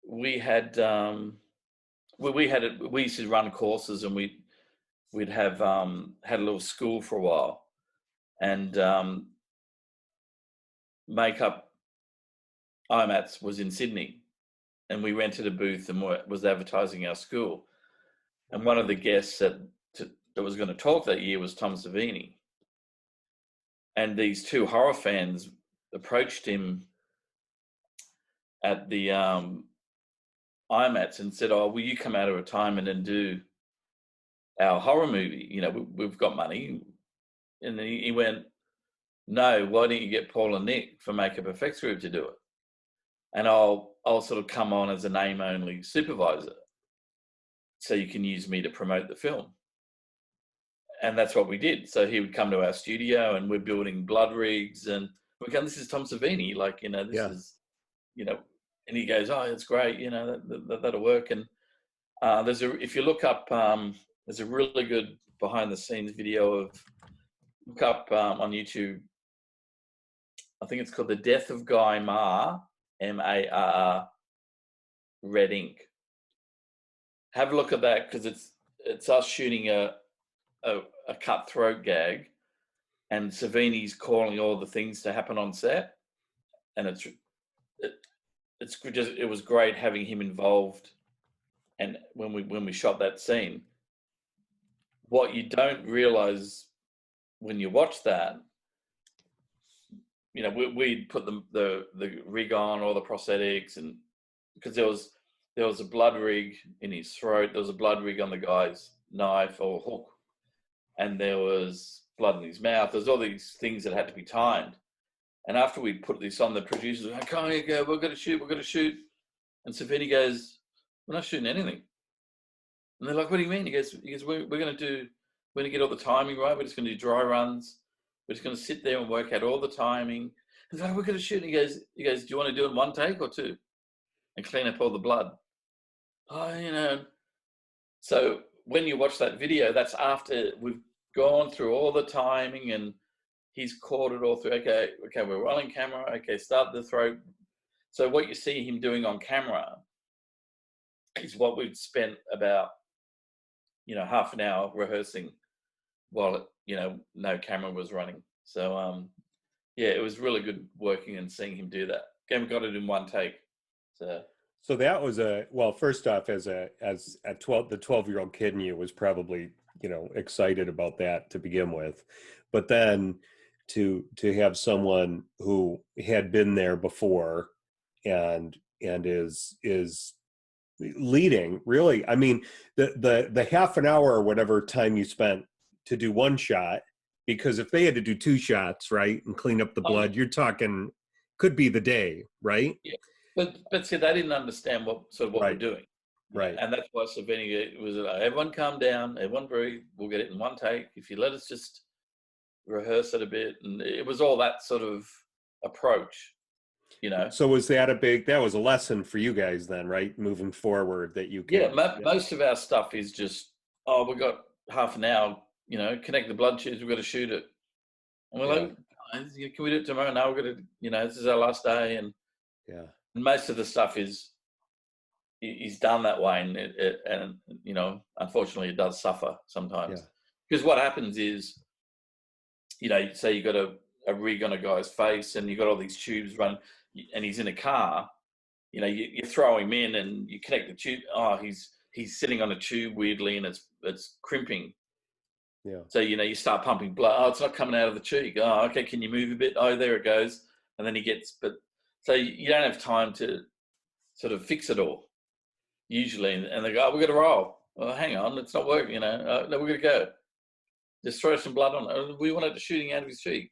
we had, we used to run courses, and we'd have had a little school for a while, and makeup IMATS was in Sydney, and we rented a booth and was advertising our school. And one of the guests that was going to talk that year was Tom Savini. And these two horror fans approached him at the IMATS and said, "Oh, will you come out of retirement and do our horror movie? We've got money." And he went, "No, why don't you get Paul and Nick from Makeup Effects Group to do it? And I'll sort of come on as a name-only supervisor, so you can use me to promote the film." And that's what we did. So he would come to our studio, and we're building blood rigs, and we're going, "This is Tom Savini, this is, and he goes, "Oh, it's great, that'll work." And if you look up, there's a really good behind-the-scenes video look up on YouTube. I think it's called "The Death of Guy Marr," M-A-R-R, red ink. Have a look at that, because it's us shooting a cutthroat gag, and Savini's calling all the things to happen on set, and it was great having him involved. And when we shot that scene, what you don't realize when you watch that, we'd put the rig on, all the prosthetics, and because there was a blood rig in his throat, there was a blood rig on the guy's knife or hook, and there was blood in his mouth. There's all these things that had to be timed. And after we put this on, the producers were like, "Oh, you go, we're going to shoot." And Savini goes, "We're not shooting anything." And they're like, "What do you mean?" He goes, we're going to get all the timing right. We're just going to do dry runs. We're just going to sit there and work out all the timing. And like, "We're going to shoot." And he goes, "Do you want to do it in one take or two?" and clean up all the blood. Oh. So when you watch that video, that's after we've gone through all the timing and he's caught it all through. Okay, we're rolling camera. Okay, start the throat. So what you see him doing on camera is what we'd spent about, half an hour rehearsing while, no camera was running. So, yeah, it was really good working and seeing him do that. Again, we got it in one take. So that was first off, as the 12-year-old kid in you was probably, excited about that to begin with. But then to have someone who had been there before and is leading, really, I mean, the half an hour or whatever time you spent to do one shot, because if they had to do two shots, right, and clean up the blood, you're talking could be the day, right? Yeah. But see, they didn't understand what right. we're doing. Right. And that's why Savini was like, everyone calm down, everyone breathe, we'll get it in one take. If you let us just rehearse it a bit. And it was all that sort of approach, So was that that was a lesson for you guys then, right? Moving forward that you can. Yeah, most of our stuff is just, we've got half an hour, connect the blood tubes, we've got to shoot it. And we're like, can we do it tomorrow? No, we're going to, this is our last day. And most of the stuff is done that way, and unfortunately it does suffer sometimes, because what happens is, say you got a rig on a guy's face and you got all these tubes run, and he's in a car, you throw him in and you connect the tube. He's sitting on a tube weirdly and it's crimping. So you start pumping blood. It's not coming out of the cheek. Okay, can you move a bit? There it goes. And then so you don't have time to sort of fix it all, usually. And they go, we've got to roll. Well, hang on, it's not working, no, we're going to go. Just throw some blood on it. We wanted to shooting out of his cheek,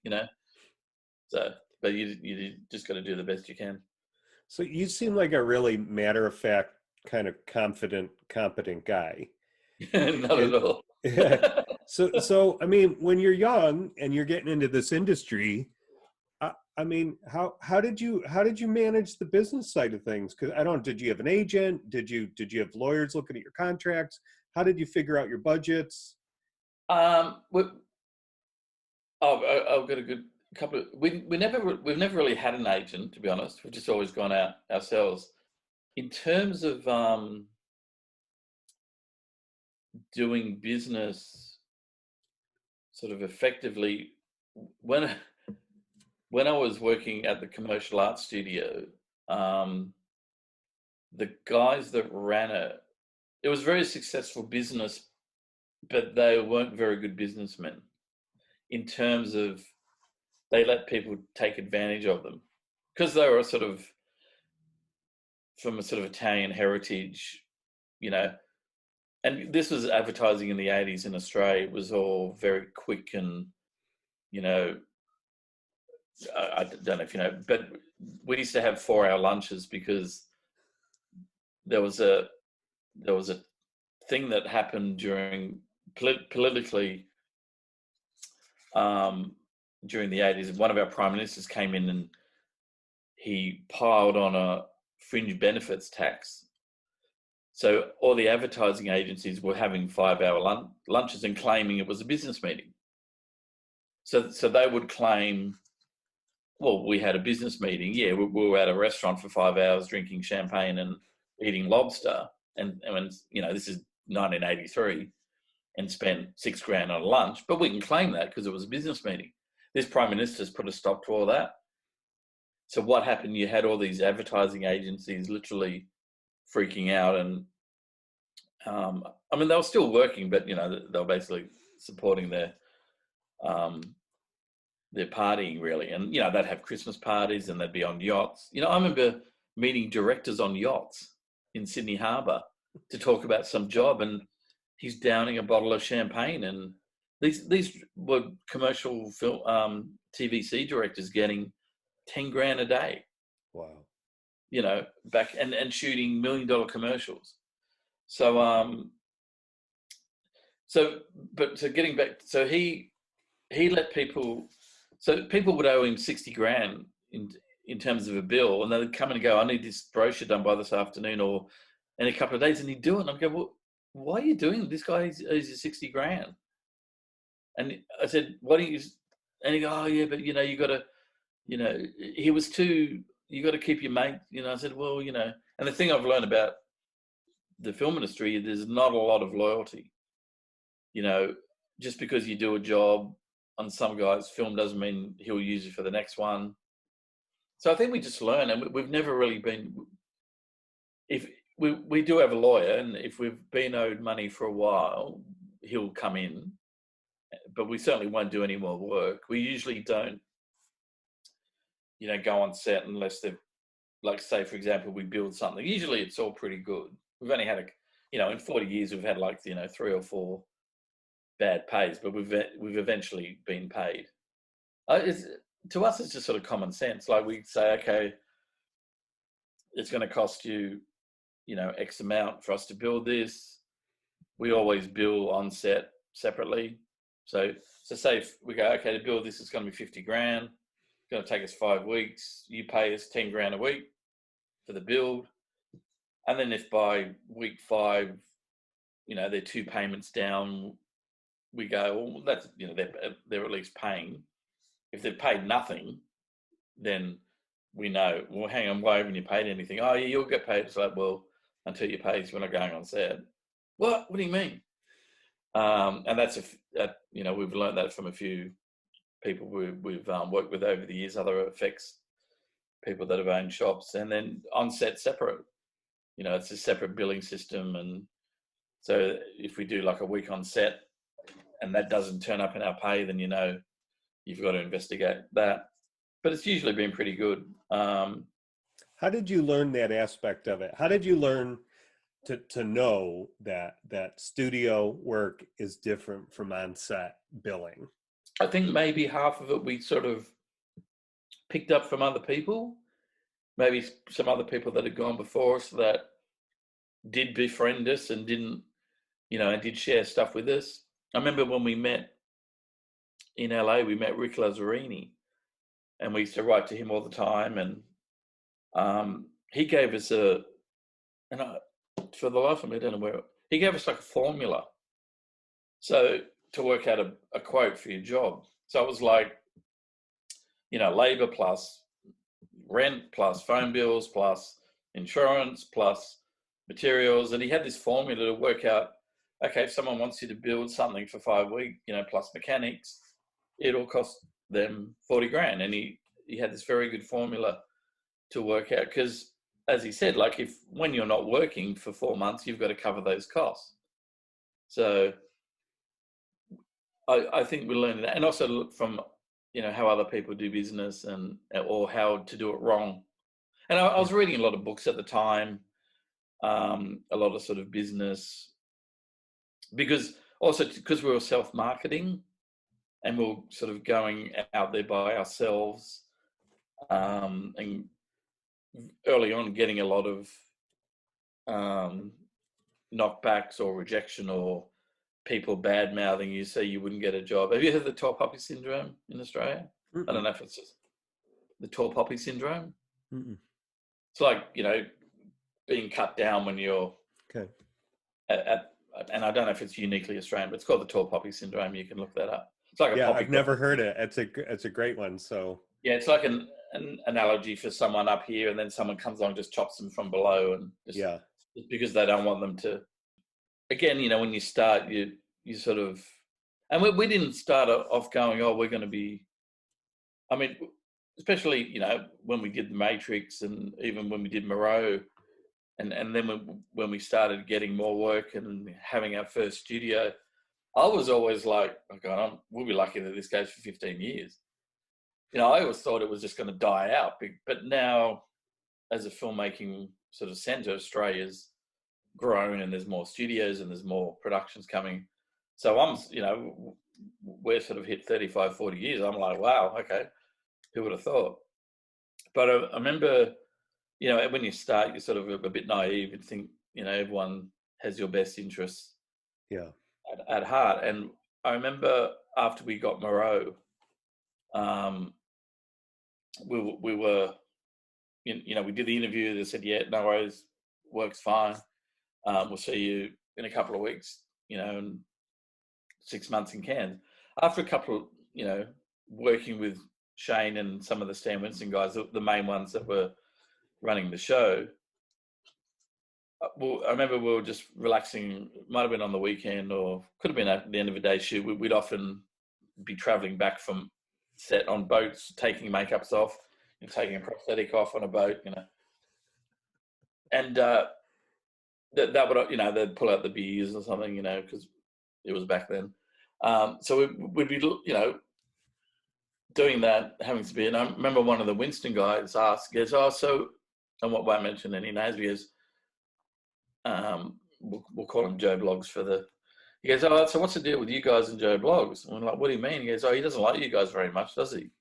So, but you just got to do the best you can. So you seem like a really matter-of-fact, kind of confident, competent guy. Not at all. So I mean, when you're young and you're getting into this industry, I mean, how did you manage the business side of things? Because did you have an agent? Did you have lawyers looking at your contracts? How did you figure out your budgets? I've got a good couple of. We've never really had an agent, to be honest. We've just always gone out ourselves. In terms of doing business, sort of effectively, when I was working at the commercial art studio, the guys that ran it was a very successful business, but they weren't very good businessmen in terms of they let people take advantage of them because they were sort of from a sort of Italian heritage, and this was advertising in the 80s in Australia. It was all very quick and, I don't know if you know, but we used to have 4-hour lunches because there was a thing that happened during politically during the 80s. One of our prime ministers came in and he piled on a fringe benefits tax. So all the advertising agencies were having 5-hour lunches and claiming it was a business meeting. So they would claim, well, we had a business meeting. Yeah, we were at a restaurant for 5 hours drinking champagne and eating lobster. And this is 1983 and spent $6,000 on a lunch. But we can claim that because it was a business meeting. This Prime Minister's put a stop to all that. So what happened? You had all these advertising agencies literally freaking out, and they were still working, but they were basically supporting their partying really, and they'd have Christmas parties and they'd be on yachts. I remember meeting directors on yachts in Sydney Harbour to talk about some job, and he's downing a bottle of champagne, and these were commercial film TVC directors getting $10,000 a day. Wow. Back and shooting $1 million commercials. So getting back, so he let people, so people would owe him $60,000 in terms of a bill, and they'd come in and go, I need this brochure done by this afternoon or in a couple of days, and he'd do it. And I'd go, well, why are you doing it? This guy owes you 60 grand. And I said, why don't you? And he go, oh yeah, but you got to, he was too, you got to keep your mate. I said, well, and the thing I've learned about the film industry, there's not a lot of loyalty. Just because you do a job on some guy's film doesn't mean he'll use you for the next one. So I think we just learn, and we've never really been. If we do have a lawyer, and if we've been owed money for a while, he'll come in, but we certainly won't do any more work. We usually don't, go on set unless they've, like, say, for example, we build something. Usually it's all pretty good. We've only had in 40 years, we've had 3 or 4 bad pays, but we've eventually been paid. To us, it's just sort of common sense. Like, we say, okay, it's going to cost you, X amount for us to build this. We always bill on set separately. So say if we go, okay, to build this, it's going to be 50 grand. It's going to take us 5 weeks. You pay us 10 grand a week for the build. And then if by week 5, they're 2 payments down, we go, well, that's, they're at least paying. If they've paid nothing, then we know, well, hang on, why haven't you paid anything? Oh, yeah, you'll get paid. It's like, well, until you pay, we're not going on set. What do you mean? And that's, we've learned that from a few people we've worked with over the years, other effects people that have owned shops. And then on set separate, it's a separate billing system. And so if we do like a week on set and that doesn't turn up in our pay, then you've got to investigate that. But it's usually been pretty good. How did you learn that aspect of it? How did you learn to know that studio work is different from on-set billing? I think maybe half of it we sort of picked up from other people, maybe some other people that had gone before us that did befriend us and didn't, and did share stuff with us. I remember when we met in LA, we met Rick Lazzarini, and we used to write to him all the time. And he gave us for the life of me, I don't know where, he gave us like a formula. So to work out a quote for your job. So it was like, labor plus rent plus phone bills plus insurance plus materials. And he had this formula to work out, okay, if someone wants you to build something for 5 weeks, plus mechanics, it'll cost them 40 grand. And he had this very good formula to work out, because as he said, like, when you're not working for 4 months, you've got to cover those costs. So I think we learned that, and also look from, how other people do business or how to do it wrong. And I was reading a lot of books at the time, a lot of sort of business, because we were self-marketing and we were sort of going out there by ourselves, and early on getting a lot of knockbacks or rejection or people bad-mouthing you so you wouldn't get a job. Have you heard of the tall poppy syndrome in Australia? Mm-mm. I don't know if it's just the tall poppy syndrome. Mm-mm. It's like, being cut down when you're okay. And I don't know if it's uniquely Australian, but it's called the tall poppy syndrome. You can look that up. It's like a poppy. I've never heard it. It's a great one. So yeah, it's like an analogy for someone up here, and then someone comes along, just chops them from below, and just because they don't want them to. Again, when you start, you sort of, and we didn't start off going, oh, we're going to be. I mean, especially when we did The Matrix, and even when we did Moreau, and then when we started getting more work and having our first studio, I was always like, oh God, we'll be lucky that this goes for 15 years. I always thought it was just going to die out. But now, as a filmmaking sort of centre, Australia's grown, and there's more studios and there's more productions coming. So we're sort of hit 35, 40 years. I'm like, wow, okay, who would have thought? But I remember, when you start, you're sort of a bit naive and think, everyone has your best interests at heart. And I remember after we got Moreau, we were we did the interview. They said, yeah, no worries, works fine. We'll see you in a couple of weeks, and 6 months in Cairns. After a couple, working with Shane and some of the Stan Winston guys, the main ones that were running the show, well, I remember we were just relaxing. It might have been on the weekend, or could have been at the end of a day shoot. We'd often be traveling back from set on boats, taking makeups off, taking a prosthetic off on a boat, and that would, they'd pull out the beers or something, because it was back then. So we'd be, doing that, having some beer. And I remember one of the Winston guys asked, goes, "Oh, so," and what won't mention any names, because we'll call him Joe Blogs for the. He goes, "Oh, so what's the deal with you guys and Joe Blogs?" And we're like, "What do you mean?" He goes, "Oh, he doesn't like you guys very much, does he?"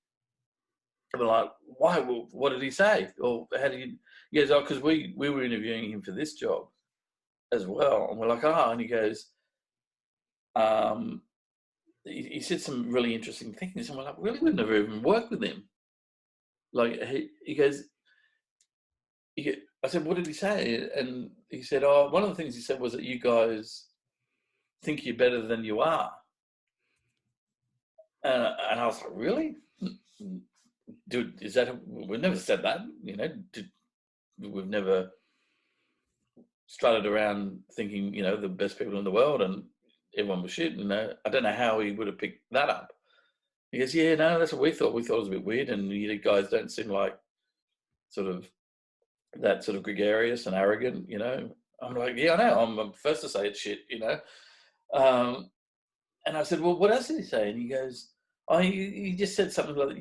And we're like, "Why? Well, what did he say? Or how did you?" He goes, "Oh, because we were interviewing him for this job as well." And we're like, "Oh," and he goes, he said some really interesting things, and we're like, "Really? We've never even worked with him." Like he goes, I said, "What did he say?" And he said, "Oh, one of the things he said was that you guys think you're better than you are." And I was like, "Really? Dude, is that, we've never said that, we've never strutted around thinking, the best people in the world and everyone was shit. I don't know how he would have picked that up." He goes, "Yeah, no, that's what we thought. We thought it was a bit weird, and you guys don't seem like sort of that sort of gregarious and arrogant, I'm like, "Yeah, I know. I'm first to say it's shit, Um, and I said, "Well, what else did he say?" And he goes, "Oh, he just said something like,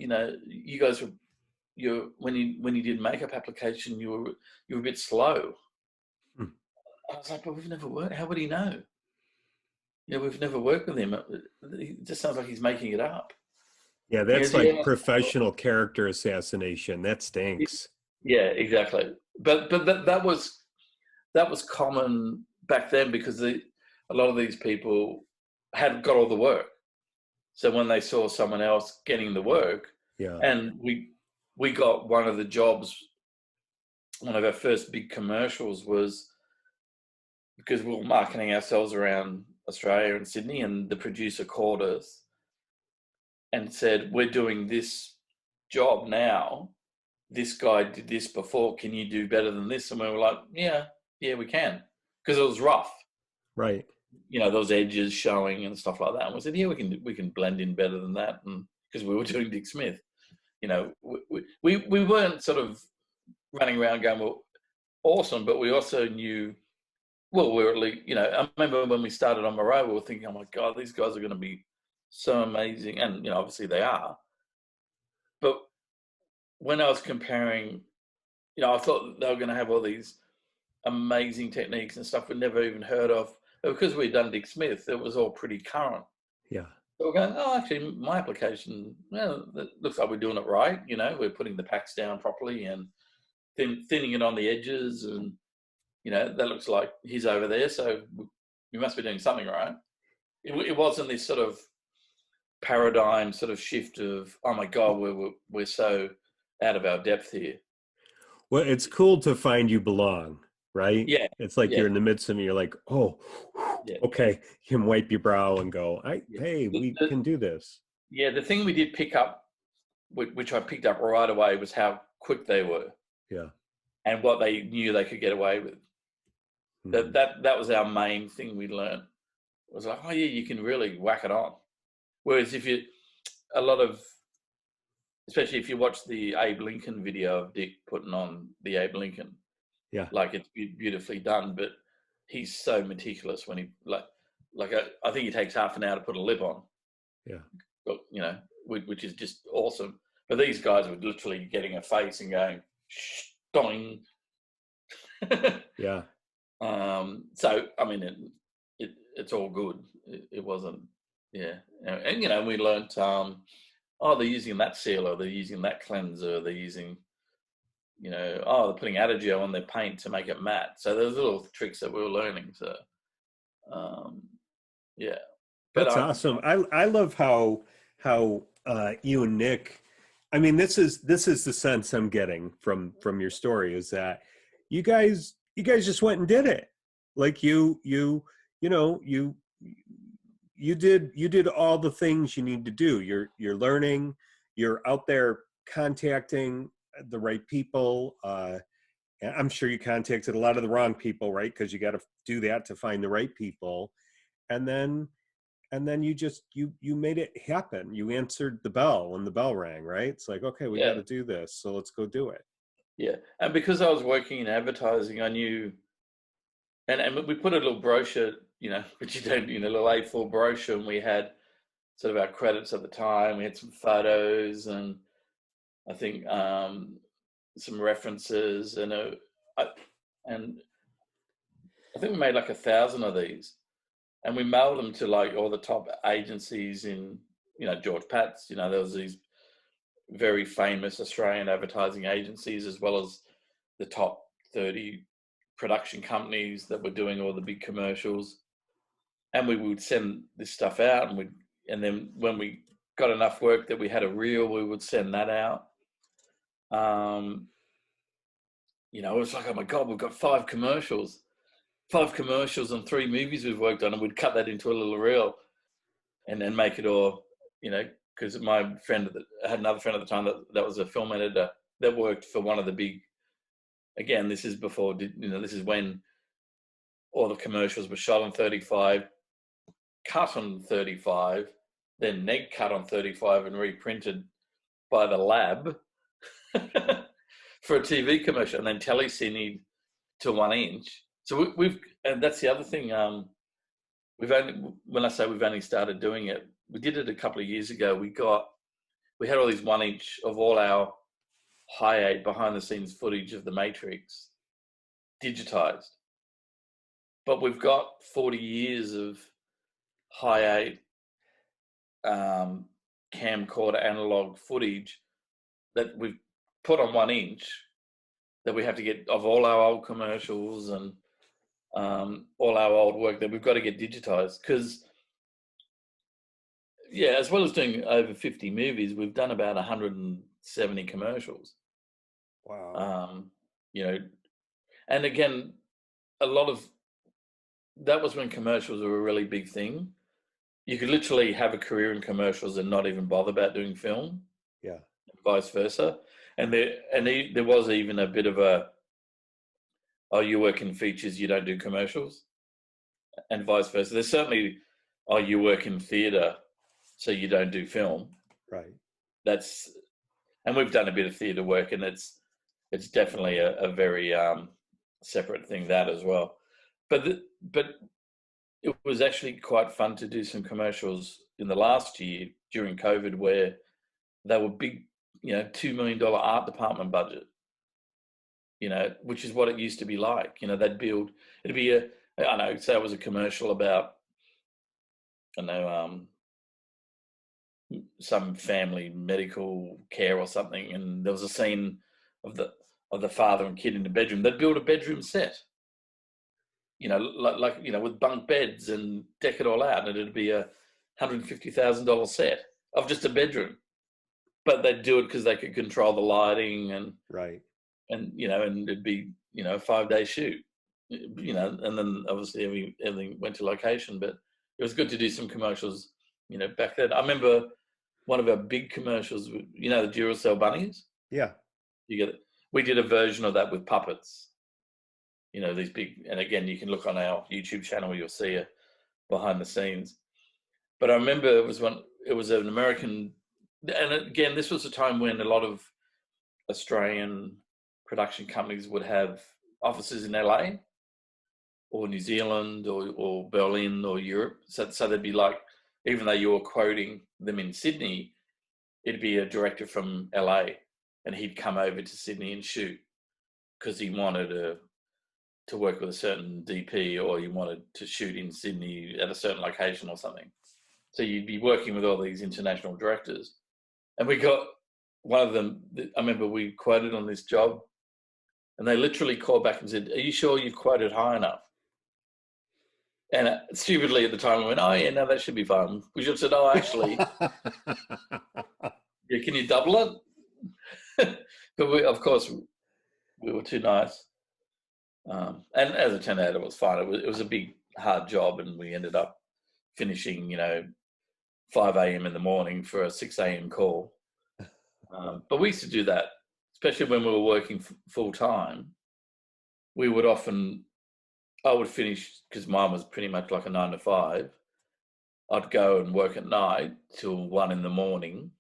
you guys were, when you did makeup application, you were a bit slow." Hmm. I was like, "But we've never worked. How would he know? We've never worked with him. It just sounds like he's making it up." Yeah, He that's goes, like "Yeah, professional character assassination. That stinks. yeah, exactly." But that was common back then, because a lot of these people had got all the work. So when they saw someone else getting the work, Yeah. and we got one of the jobs, one of our first big commercials was because we were marketing ourselves around Australia and Sydney, and the producer called us and said, "We're doing this job now. This guy did this before. Can you do better than this?" And we were like, yeah, we can. Because it was rough. Right. Those edges showing and stuff like that. And we said, yeah, we can blend in better than that. And because we were doing Dick Smith, we weren't sort of running around going, "Well, awesome," but we also knew, well, we were at least, I remember when we started on Moreau, we were thinking, "Oh my God, these guys are going to be so amazing." And, obviously they are. But when I was comparing, I thought they were going to have all these amazing techniques and stuff we'd never even heard of. But because we'd done Dick Smith, it was all pretty current. Yeah. So we're going, "Oh, actually, my application, it looks like we're doing it right. We're putting the packs down properly and thinning it on the edges. And, that looks like he's over there. So we must be doing something right." It wasn't this sort of paradigm sort of shift of, "Oh my God, we're so out of our depth here." Well, it's cool to find you belong, right? Yeah. It's like Yeah. you're in the midst of it, you're like, oh, Yeah. okay. You can wipe your brow and go, Yeah. hey, we can do this. The thing we did pick up, which I picked up right away, was how quick they were Yeah. and what they knew they could get away with. Mhm. That was our main thing we learned. It was like, "Oh yeah, you can really whack it on." Whereas a lot of, especially if you watch the Abe Lincoln video of Dick putting on the Abe Lincoln, Yeah. like, it's beautifully done, but he's so meticulous when he I think he takes half an hour to put a lip on. Yeah. But, which is just awesome. But these guys were literally getting a face and going, "Doing." Yeah. So I mean, it's all good. It wasn't, yeah. And we learnt, oh, they're using that sealer, they're using that cleanser, they're using, oh, they're putting Adagio on their paint to make it matte. So there's little tricks that we were learning. So, yeah. But That's awesome. I love how you and Nick I mean, this is the sense I'm getting from your story, is that you guys just went and did it. Like you know you did all the things you need to do. You're learning. You're out there contacting the right people. And I'm sure you contacted a lot of the wrong people, right? Because you got to do that to find the right people. And then you just you made it happen. You answered the bell when the bell rang, right? It's like, okay, we got Yeah, to do this, so let's go do it. yeah. And because I was working in advertising, I knew, and we put a little brochure, which you don't, a little A4 brochure, and we had sort of our credits at the time. We had some photos, and I think some references, I, and I think we made like 1,000 of these, and we mailed them to like all the top agencies in, George Pat's. There was these very famous Australian advertising agencies, as well as the top 30 production companies that were doing all the big commercials. And we would send this stuff out, and then when we got enough work that we had a reel, we would send that out. It was like, oh my God, we've got five commercials and 3 movies we've worked on, and we'd cut that into a little reel and then make it all, because my friend I had another friend at the time that was a film editor that worked for one of the big, again, this is before, this is when all the commercials were shot on 35, cut on 35, then MEG cut on 35 and reprinted by the lab for a TV commercial, and then telecine to 1 inch. So we've, and that's the other thing. When I say we've only started doing it, we did it a couple of years ago. We had all these 1 inch of all our high 8 behind the scenes footage of the Matrix digitized, but we've got 40 years of high 8 camcorder analog footage that we've put on 1 inch that we have to get of all our old commercials and all our old work that we've got to get digitized. Because, yeah, as well as doing over 50 movies, we've done about 170 commercials. Wow. And again, a lot of that was when commercials were a really big thing. You could literally have a career in commercials and not even bother about doing film. Yeah. And vice versa. And there was even a bit of a, oh, you work in features, you don't do commercials, and vice versa. There's certainly, oh, you work in theatre, so you don't do film. Right. And we've done a bit of theatre work, and it's definitely a very separate thing, that as well. But it was actually quite fun to do some commercials in the last year during COVID, where they were big, $2 million art department budget, which is what it used to be like. They'd build, it'd be I know, say it was a commercial about, I know, some family medical care or something, and there was a scene of the father and kid in the bedroom. They'd build a bedroom set, with bunk beds and deck it all out, and it'd be a $150,000 set of just a bedroom. But they'd do it because they could control the lighting and Right. and it'd be a 5-day shoot, and then obviously everything went to location. But it was good to do some commercials, back then. I remember one of our big commercials, the Duracell bunnies. Yeah. We did a version of that with puppets. These big, and again, you can look on our YouTube channel, you'll see it behind the scenes. But I remember it was an American, and again, this was a time when a lot of Australian production companies would have offices in LA or New Zealand or Berlin or Europe. So they'd be like, even though you were quoting them in Sydney, it'd be a director from LA, and he'd come over to Sydney and shoot because he wanted to work with a certain DP, or he wanted to shoot in Sydney at a certain location or something. So you'd be working with all these international directors. And we got one of them, I remember we quoted on this job, and they literally called back and said, "Are you sure you've quoted high enough?" And stupidly at the time, I went, "Oh, yeah, no, that should be fine." We should have said, "Oh, actually, yeah, can you double it?" But we, of course, we were too nice. And as it turned out, it was fine. It was a big, hard job, and we ended up finishing, 5 a.m. in the morning for a 6 a.m. call. But we used to do that, especially when we were working full time. We would often, I would finish, because mine was pretty much like a 9 to 5. I'd go and work at night till 1 in the morning.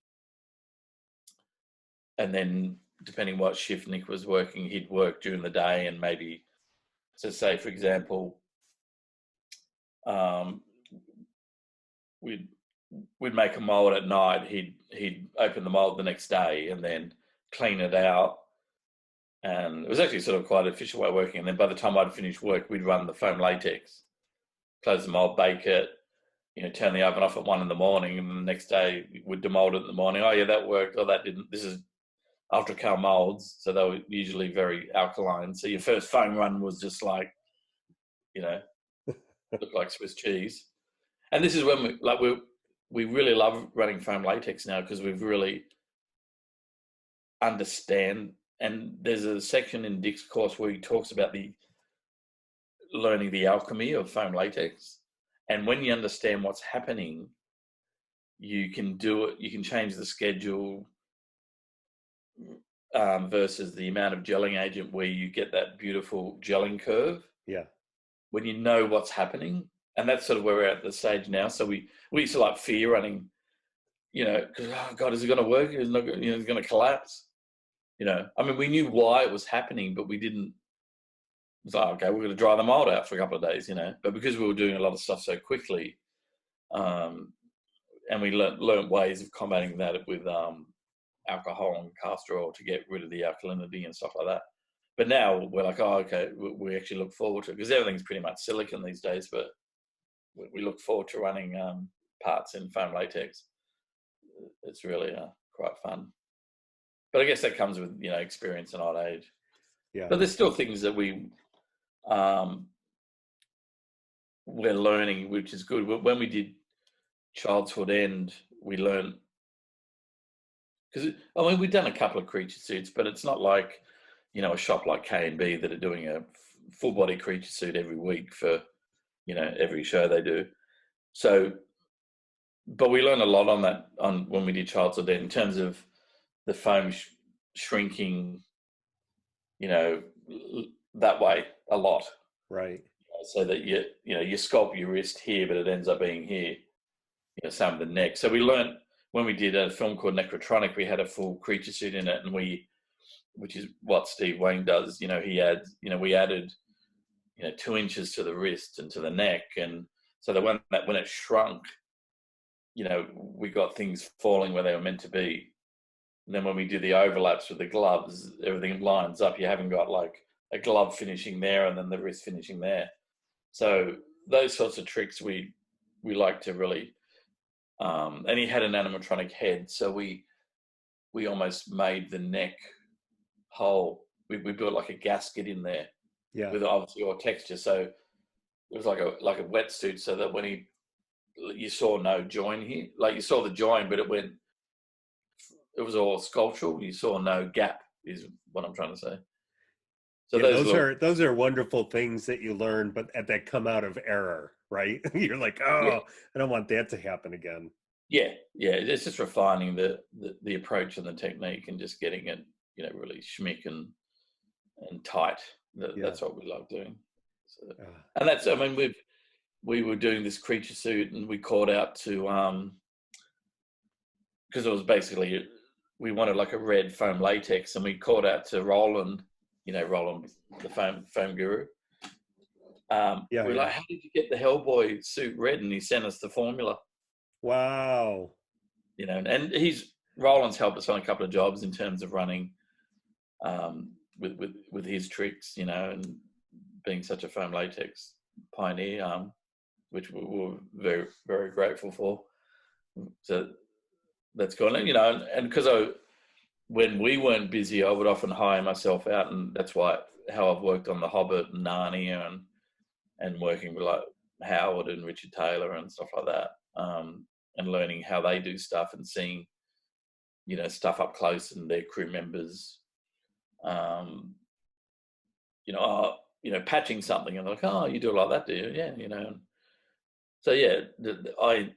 And then, depending what shift Nick was working, he'd work during the day, and maybe, so say, for example, we'd make a mold at night. He'd open the mold the next day and then clean it out. And it was actually sort of quite an efficient way of working. And then by the time I'd finished work, we'd run the foam latex, close the mold, bake it, turn the oven off at 1 in the morning, and then the next day we'd demold it in the morning. Oh yeah, that worked. Oh, that didn't. This is ultra-cal molds, so they were usually very alkaline. So your first foam run was just like, looked like Swiss cheese. And this is when we really love running foam latex now, because we've really understand. And there's a section in Dick's course where he talks about learning the alchemy of foam latex. And when you understand what's happening, you can do it. You can change the schedule versus the amount of gelling agent, where you get that beautiful gelling curve. Yeah. When you know what's happening. And that's sort of where we're at the stage now. So we used to like fear running, because, oh God, is it going to work? Is it going to collapse? I mean, we knew why it was happening, but we didn't. It was like, okay, we're going to dry the mold out for a couple of days, But because we were doing a lot of stuff so quickly, and we learned ways of combating that with alcohol and castor oil to get rid of the alkalinity and stuff like that. But now we're like, oh, okay, we actually look forward to it, because everything's pretty much silicon these days, but we look forward to running parts in foam latex. It's really quite fun. But I guess that comes with, experience and old age. Yeah. But there's still things that we're learning, which is good. When we did Childhood End, we learned, because we've done a couple of creature suits, but it's not like, a shop like K&B that are doing a full body creature suit every week for, every show they do. So, but we learned a lot on that when we did Childhood End, in terms of the foam shrinking, that way a lot. Right. So that you sculpt your wrist here, but it ends up being here, same with the neck. So we learned when we did a film called Necrotronic, we had a full creature suit in it, and which is what Steve Wang does. We added, 2 inches to the wrist and to the neck. And so that when it shrunk, we got things falling where they were meant to be. And then when we do the overlaps with the gloves, everything lines up. You haven't got like a glove finishing there and then the wrist finishing there. So those sorts of tricks we like to really, and he had an animatronic head. So we almost made the neck hole. We built like a gasket in there, with obviously all texture. So it was like a wetsuit, so that when you saw no join here, like you saw the join, but it was all sculptural. You saw no gap, is what I'm trying to say. So those are wonderful things that you learn, but that come out of error, right? You're like, I don't want that to happen again. Yeah. It's just refining the approach and the technique, and just getting it, really schmick and tight. That's what we love doing. So, and that's, we were doing this creature suit, and we called out to, because it was basically, we wanted like a red foam latex, and we called out to Roland, Roland, the foam guru. We're like, how did you get the Hellboy suit red? And he sent us the formula. Wow. And Roland's helped us on a couple of jobs in terms of running, with his tricks, and being such a foam latex pioneer, which we were very, very grateful for. So that's good. And, and because when we weren't busy, I would often hire myself out, and that's how I've worked on The Hobbit and Narnia, and working with like Howard and Richard Taylor and stuff like that, and learning how they do stuff, and seeing, stuff up close and their crew members, um, patching something, and they're like, oh, you do it like that, do you? Yeah. So yeah, I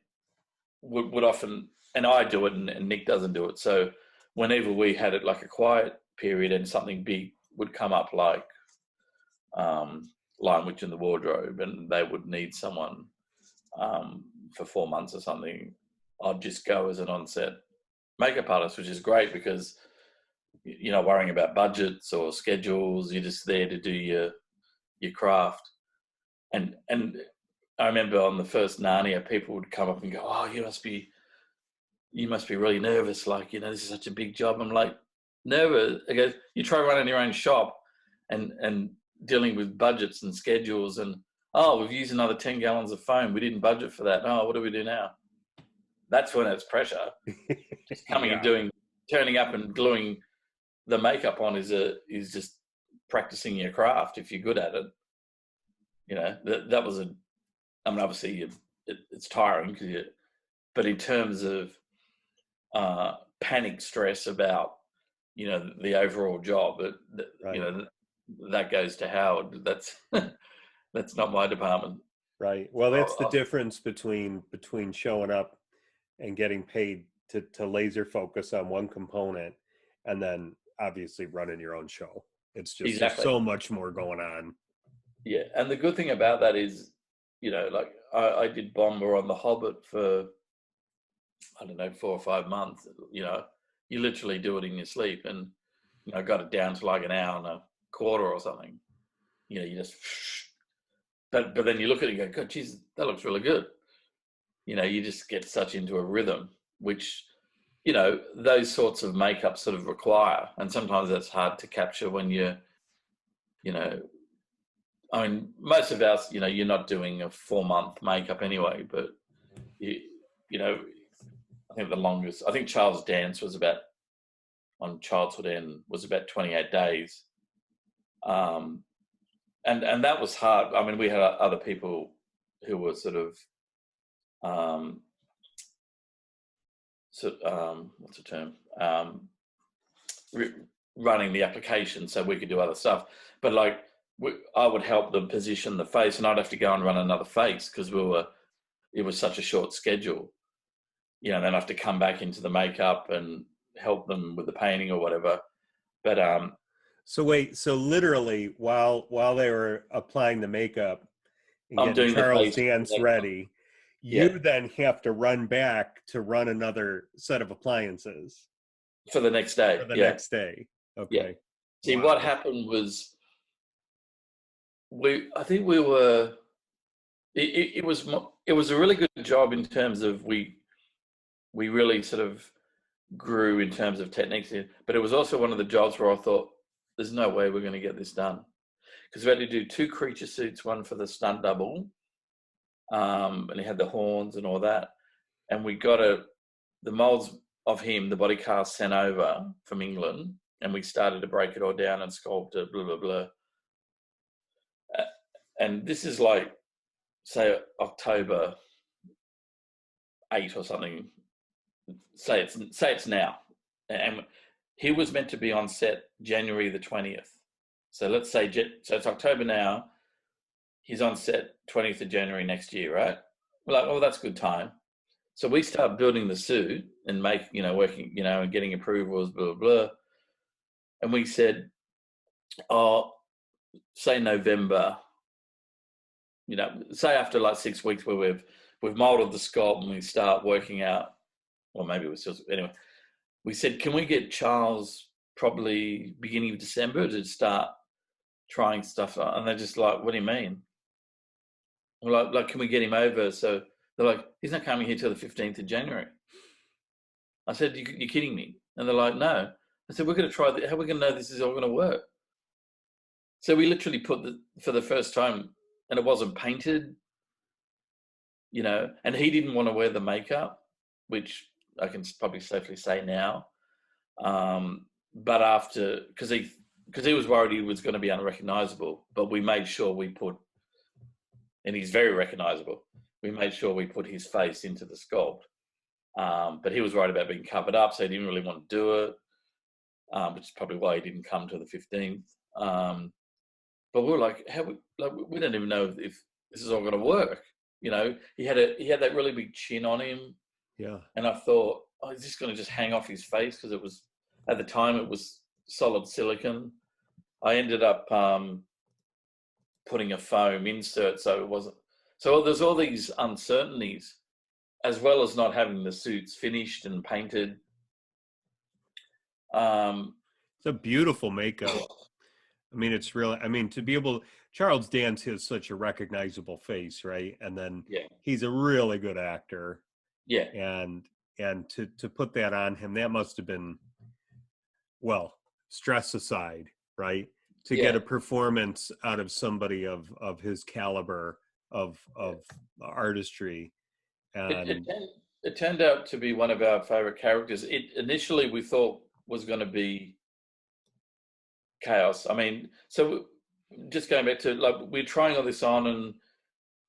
would often, and I do it, and Nick doesn't do it. So whenever we had it like a quiet period and something big would come up, like Lion Witch in the Wardrobe, and they would need someone for 4 months or something, I'd just go as an on-set makeup artist, which is great because you're not worrying about budgets or schedules. You're just there to do your craft. And I remember on the first Narnia, people would come up and go, "Oh, you must be really nervous. Like, this is such a big job." I'm like, nervous? I go, you try running your own shop and dealing with budgets and schedules, and we've used another 10 gallons of foam. We didn't budget for that. Oh, what do we do now? That's when it's pressure. Just coming and turning up and gluing the makeup on is just practicing your craft if you're good at it. That was obviously it's tiring but in terms of panic stress about the overall job, right. That goes to Howard. That's not my department. Right. Well, that's the difference between showing up and getting paid to laser focus on one component, and then obviously running your own show. It's just There's so much more going on. Yeah, and the good thing about that is, like I did Bomber on The Hobbit for, I don't know, 4 or 5 months. You literally do it in your sleep, and I got it down to like an hour and a quarter or something. You just, but then you look at it and go, God, geez, that looks really good. You just get such into a rhythm, which, those sorts of makeup sort of require, and sometimes that's hard to capture when you're, I mean, most of us, you're not doing a 4-month makeup anyway, but I think the longest, I think Charles Dance was on Childhood End was about 28 days. And that was hard. I mean, we had other people who were sort of, what's the term? Running the application so we could do other stuff. But like, I would help them position the face, and I'd have to go and run another face because it was such a short schedule. Then I have to come back into the makeup and help them with the painting or whatever. But so wait, so literally while they were applying the makeup and I'm getting doing Charles Dance ready, you then have to run back to run another set of appliances for the next day. For the next day. Okay. Yeah. See, what happened was I think we were. It was a really good job in terms of we really sort of grew in terms of techniques, but it was also one of the jobs where I thought, there's no way we're going to get this done, because we had to do 2 creature suits, one for the stunt double, and he had the horns and all that, and we got the molds of him, the body cast, sent over from England, and we started to break it all down and sculpt it, blah blah blah. And this is like, say, October 8 or something. Say it's now, and he was meant to be on set January the 20th. So let's say so it's October now. He's on set 20th of January next year, right? We're like, oh, that's good time. So we start building the suit and working, and getting approvals, blah blah blah. And we said, say November. Say after like 6 weeks where we've molded the sculpt and we start working out, or maybe we're still, anyway, we said, can we get Charles probably beginning of December to start trying stuff? And they're just like, what do you mean? We're like, can we get him over? So they're like, he's not coming here till the 15th of January. I said, you're kidding me? And they're like, no. I said, we're going to try that. How are we going to know this is all going to work? So we literally put for the first time, and it wasn't painted, and he didn't want to wear the makeup, which I can probably safely say now. But after, because he was worried he was going to be unrecognizable, but we made sure we put, and he's very recognizable, we made sure we put his face into the sculpt. But he was worried about being covered up, so he didn't really want to do it, which is probably why he didn't come to the 15th. But we were like, we don't even know if this is all going to work. You know, he had that really big chin on him, Yeah. and I thought, oh, is this going to just hang off his face? Because it was, at the time, it was solid silicon. I ended up putting a foam insert, so it wasn't. So there's all these uncertainties, as well as not having the suits finished and painted. It's a beautiful makeup. I mean, it's really, I mean, to be able, Charles Dance has such a recognizable face, right? And then Yeah, he's a really good actor. yeah, And to put that on him, that must have been, well, stress aside, right? To get yeah. a performance out of somebody of his caliber of artistry. It, it, And turned, it turned out to be one of our favorite characters. It initially we thought was going to be Chaos. I mean, so just going back to, like, we're trying all this on,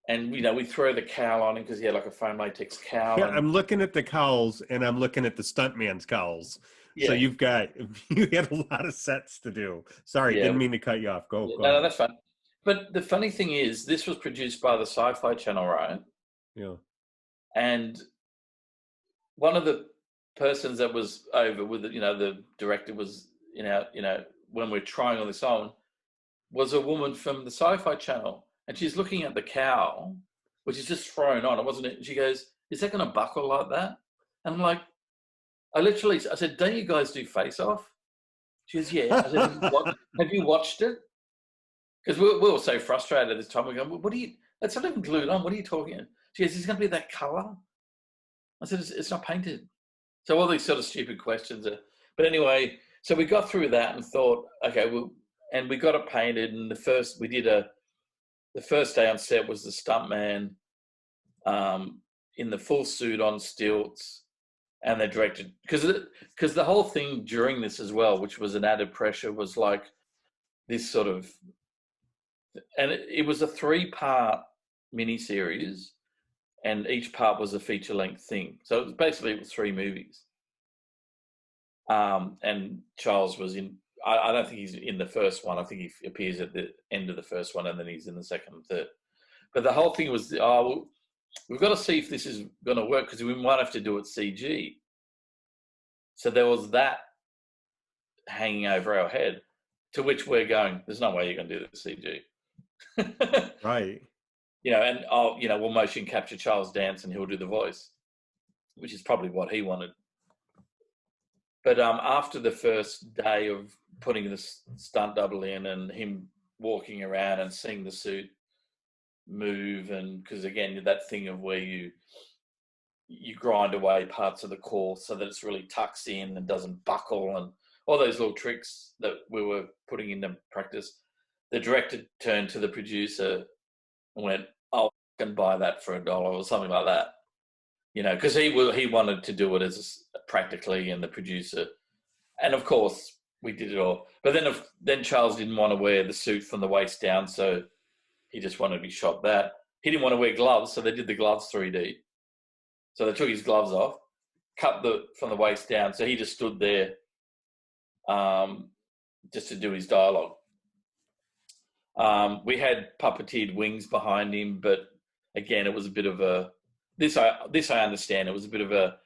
and you know, we throw the cowl on him because he had like a foam latex cowl. yeah, And I'm looking at the cowls and I'm looking at the stuntman's cowls. So yeah, you had a lot of sets to do. Sorry, yeah, didn't mean to cut you off. Go no, ahead. that's fine. But the funny thing is, this was produced by the Sci-Fi Channel, right? Yeah. And one of the persons that was over with it, you know, the director was, when we're trying all this on, was a woman from the Sci-Fi Channel, and she's looking at the cowl, which is just thrown on. It wasn't it? She goes, "Is that going to buckle like that?" And I'm like, I said, "Don't you guys do Face Off?" She goes, "Yeah." I said, "Have you watched it?" Because we were so frustrated at this time. We go, "What are you? That's not even glued on. What are you talking about?" She goes, "Is it going to be that color?" I said, "It's not painted." So all these sort of stupid questions. But anyway, so we got through that and thought, okay, and we got it painted. And the first day on set was the stuntman in the full suit on stilts, and they directed, because the whole thing during this as well, which was an added pressure, was like this sort of, and it was a 3-part miniseries, and each part was a feature-length thing. So it was 3 movies. And Charles was in. I don't think he's in the first one. I think he appears at the end of the first one, and then he's in the second and third. But the whole thing was, we've got to see if this is going to work, because we might have to do it CG. So there was that hanging over our head, to which we're going, there's no way you're going to do this CG. Right. And we'll motion capture Charles Dance and he'll do the voice, which is probably what he wanted. But after the first day of putting the stunt double in and him walking around and seeing the suit move, and because again, that thing of where you grind away parts of the core so that it's really tucks in and doesn't buckle, and all those little tricks that we were putting into practice, the director turned to the producer and went, "I can buy that for $1," or something like that. Because he wanted to do it as practically, and the producer, and of course we did it all. But then Charles didn't want to wear the suit from the waist down, so he just wanted to be shot that. He didn't want to wear gloves, so they did the gloves 3D. So they took his gloves off, cut from the waist down, so he just stood there, just to do his dialogue. We had puppeteered wings behind him, but again, it was a bit of a. This I understand. It was a bit of a,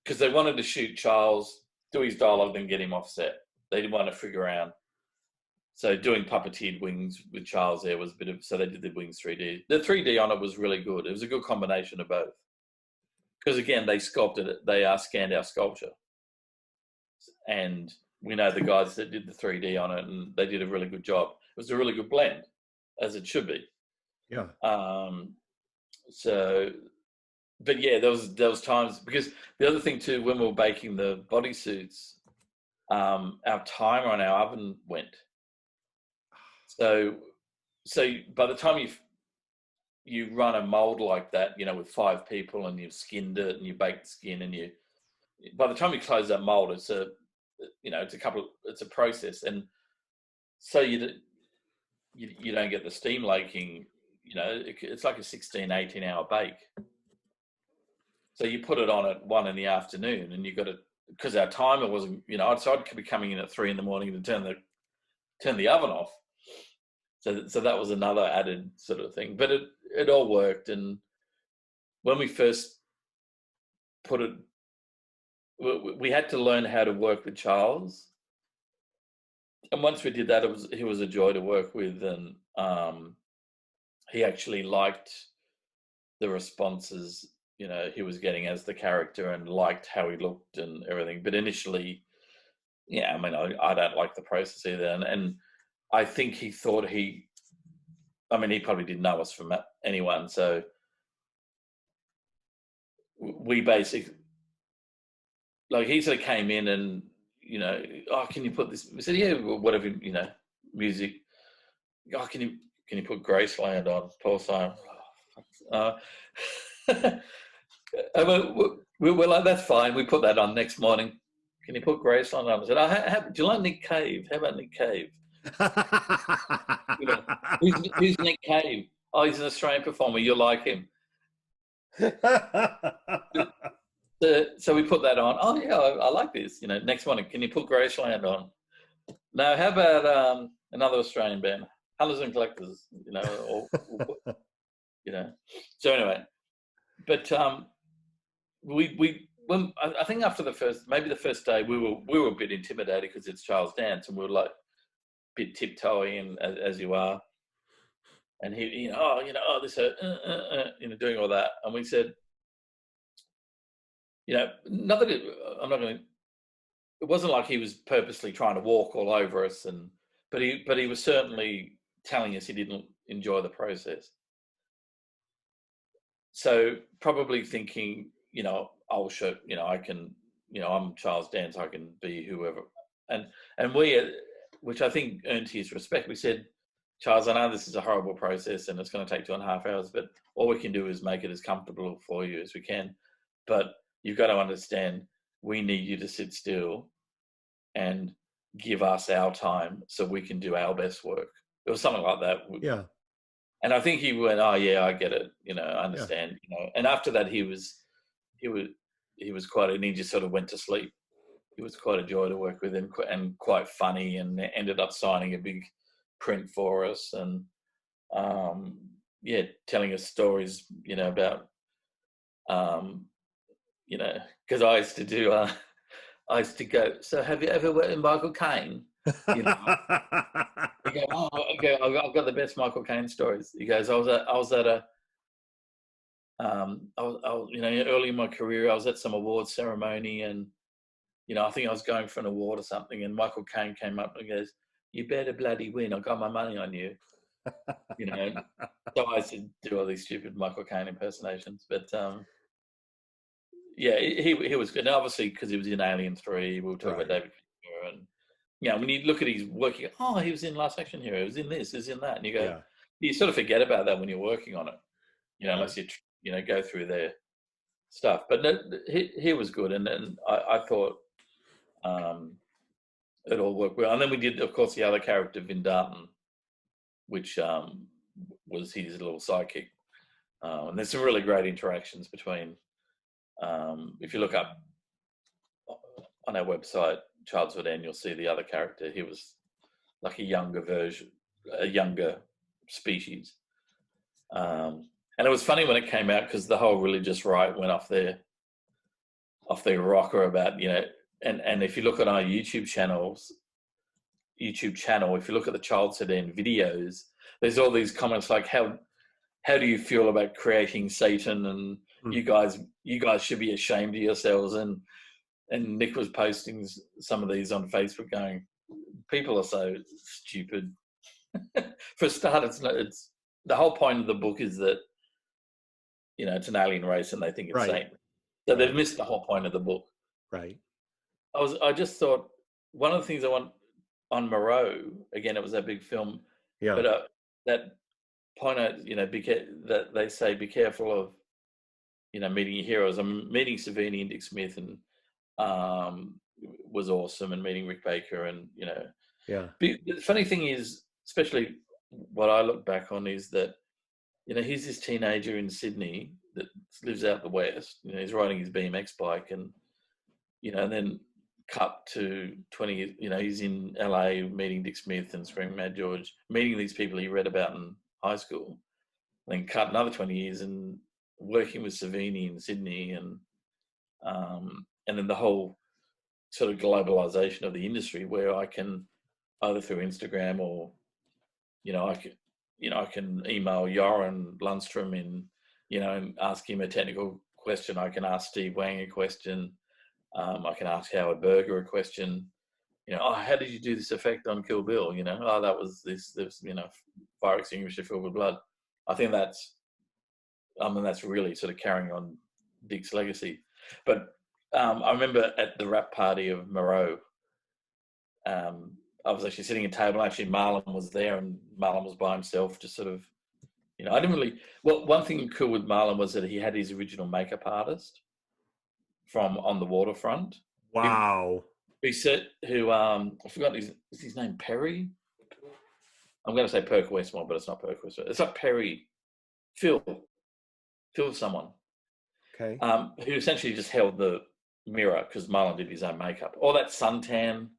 because they wanted to shoot Charles, do his dialogue, then get him off set. They didn't want to figure around. So doing puppeteered wings with Charles there was a bit of. So they did the wings 3D. The 3D on it was really good. It was a good combination of both. Because again, they sculpted it. They scanned our sculpture, and we know the guys that did the 3D on it, and they did a really good job. It was a really good blend, as it should be. Yeah. So, but yeah, there was times, because the other thing too, when we were baking the bodysuits, our timer on our oven went. So by the time you run a mold like that, with 5 people, and you've skinned it and you baked the skin, and by the time you close that mold, it's a process, and so you don't get the steam laking. It's like a 16, 18-hour bake. So you put it on at 1 in the afternoon, and you got to, because our timer wasn't, so I'd be coming in at 3 in the morning to turn the oven off. So that was another added sort of thing, but it all worked. And when we first put it, we had to learn how to work with Charles. And once we did that, he was a joy to work with, and he actually liked the responses he was getting as the character, and liked how he looked and everything. But initially, I mean, I don't like the process either, and I think he thought he probably didn't know us from anyone, so we basically, like, he sort of came in and oh, can you put this? We said, yeah, whatever, music. Oh, can you put Graceland on? Paul Simon. We're like, that's fine. We put that on next morning. Can you put Graceland on? I said, do you like Nick Cave? How about Nick Cave? Who's Nick Cave? Oh, he's an Australian performer. You'll like him. So we put that on. Oh yeah, I like this. Next morning, can you put Graceland on? Now, how about another Australian band, Hunters and Collectors? So anyway, but when I think after the first day, we were a bit intimidated because it's Charles Dance, and we were like a bit tiptoeing, and as you are, and he this doing all that, and we said, not that I'm not going to. It wasn't like he was purposely trying to walk all over us, but he was certainly telling us he didn't enjoy the process. So probably thinking, I'll show, I can, I'm Charles Dance, I can be whoever, and we, which I think earned his respect. We said, Charles, I know this is a horrible process and it's going to take 2.5 hours, but all we can do is make it as comfortable for you as we can. But you've got to understand, we need you to sit still and give us our time so we can do our best work. It was something like that. Yeah. And I think he went, oh yeah, I get it. I understand. Yeah. And after that, he was quite, and he just sort of went to sleep. He was quite a joy to work with, and quite funny, and ended up signing a big print for us, and telling us stories, about, because I used to do, I used to go, so have you ever worked with Michael Caine? I go, oh, I've got the best Michael Caine stories. He goes, I was at a, early in my career, I was at some awards ceremony, and I think I was going for an award or something, and Michael Caine came up and goes, "You better bloody win! I got my money on you." So I used to do all these stupid Michael Caine impersonations, but he was good. And obviously, because he was in Alien 3, we were talking about David Fincher, and when you look at his work, you go, oh, he was in Last Action Hero, he was in this, he was in that, and you go, you sort of forget about that when you're working on it, unless you go through their stuff. But no, he was good, and I thought it all worked well. And then we did, of course, the other character, Vin Darton, which was his little sidekick. And there's some really great interactions between, if you look up on our website, Childhood End, you'll see the other character. He was like a younger version, a younger species. And it was funny when it came out, because the whole religious right went off their rocker about, and if you look at our YouTube channel, if you look at the Childhood End videos, there's all these comments like, how do you feel about creating Satan, and you guys should be ashamed of yourselves, and Nick was posting some of these on Facebook going, people are so stupid. For a start, it's the whole point of the book is that, it's an alien race and they think it's Satan. So they've missed the whole point of the book. Right. I just thought, one of the things I want on Moreau, again, it was that big film, but that point out, that they say, be careful of, meeting your heroes. I'm meeting Savini and Dick Smith, and was awesome, and meeting Rick Baker, and the funny thing is, especially what I look back on, is that he's this teenager in Sydney that lives out the west. You know, he's riding his BMX bike, and and then cut to 20 years. You know, he's in LA meeting Dick Smith and Screaming Mad George, meeting these people he read about in high school. Then cut another 20 years and working with Savini in Sydney, and then the whole sort of globalization of the industry, where I can either through Instagram or I can email Joran Lundstrom and ask him a technical question. I can ask Steve Wang a question. I can ask Howard Berger a question. How did you do this effect on Kill Bill? That was this fire extinguisher filled with blood. I think that's really sort of carrying on Dick's legacy. But I remember at the wrap party of Moreau, I was actually sitting at a table. Actually, Marlon was there, and Marlon was by himself, just sort of, I didn't really. Well, one thing cool with Marlon was that he had his original makeup artist from On the Waterfront. Wow. He said, who I forgot is his name Perry? I'm going to say Perk Westmore, but it's not Perk Westmore. It's not Perry. Phil someone. Okay. Who essentially just held the mirror because Marlon did his own makeup. All that suntan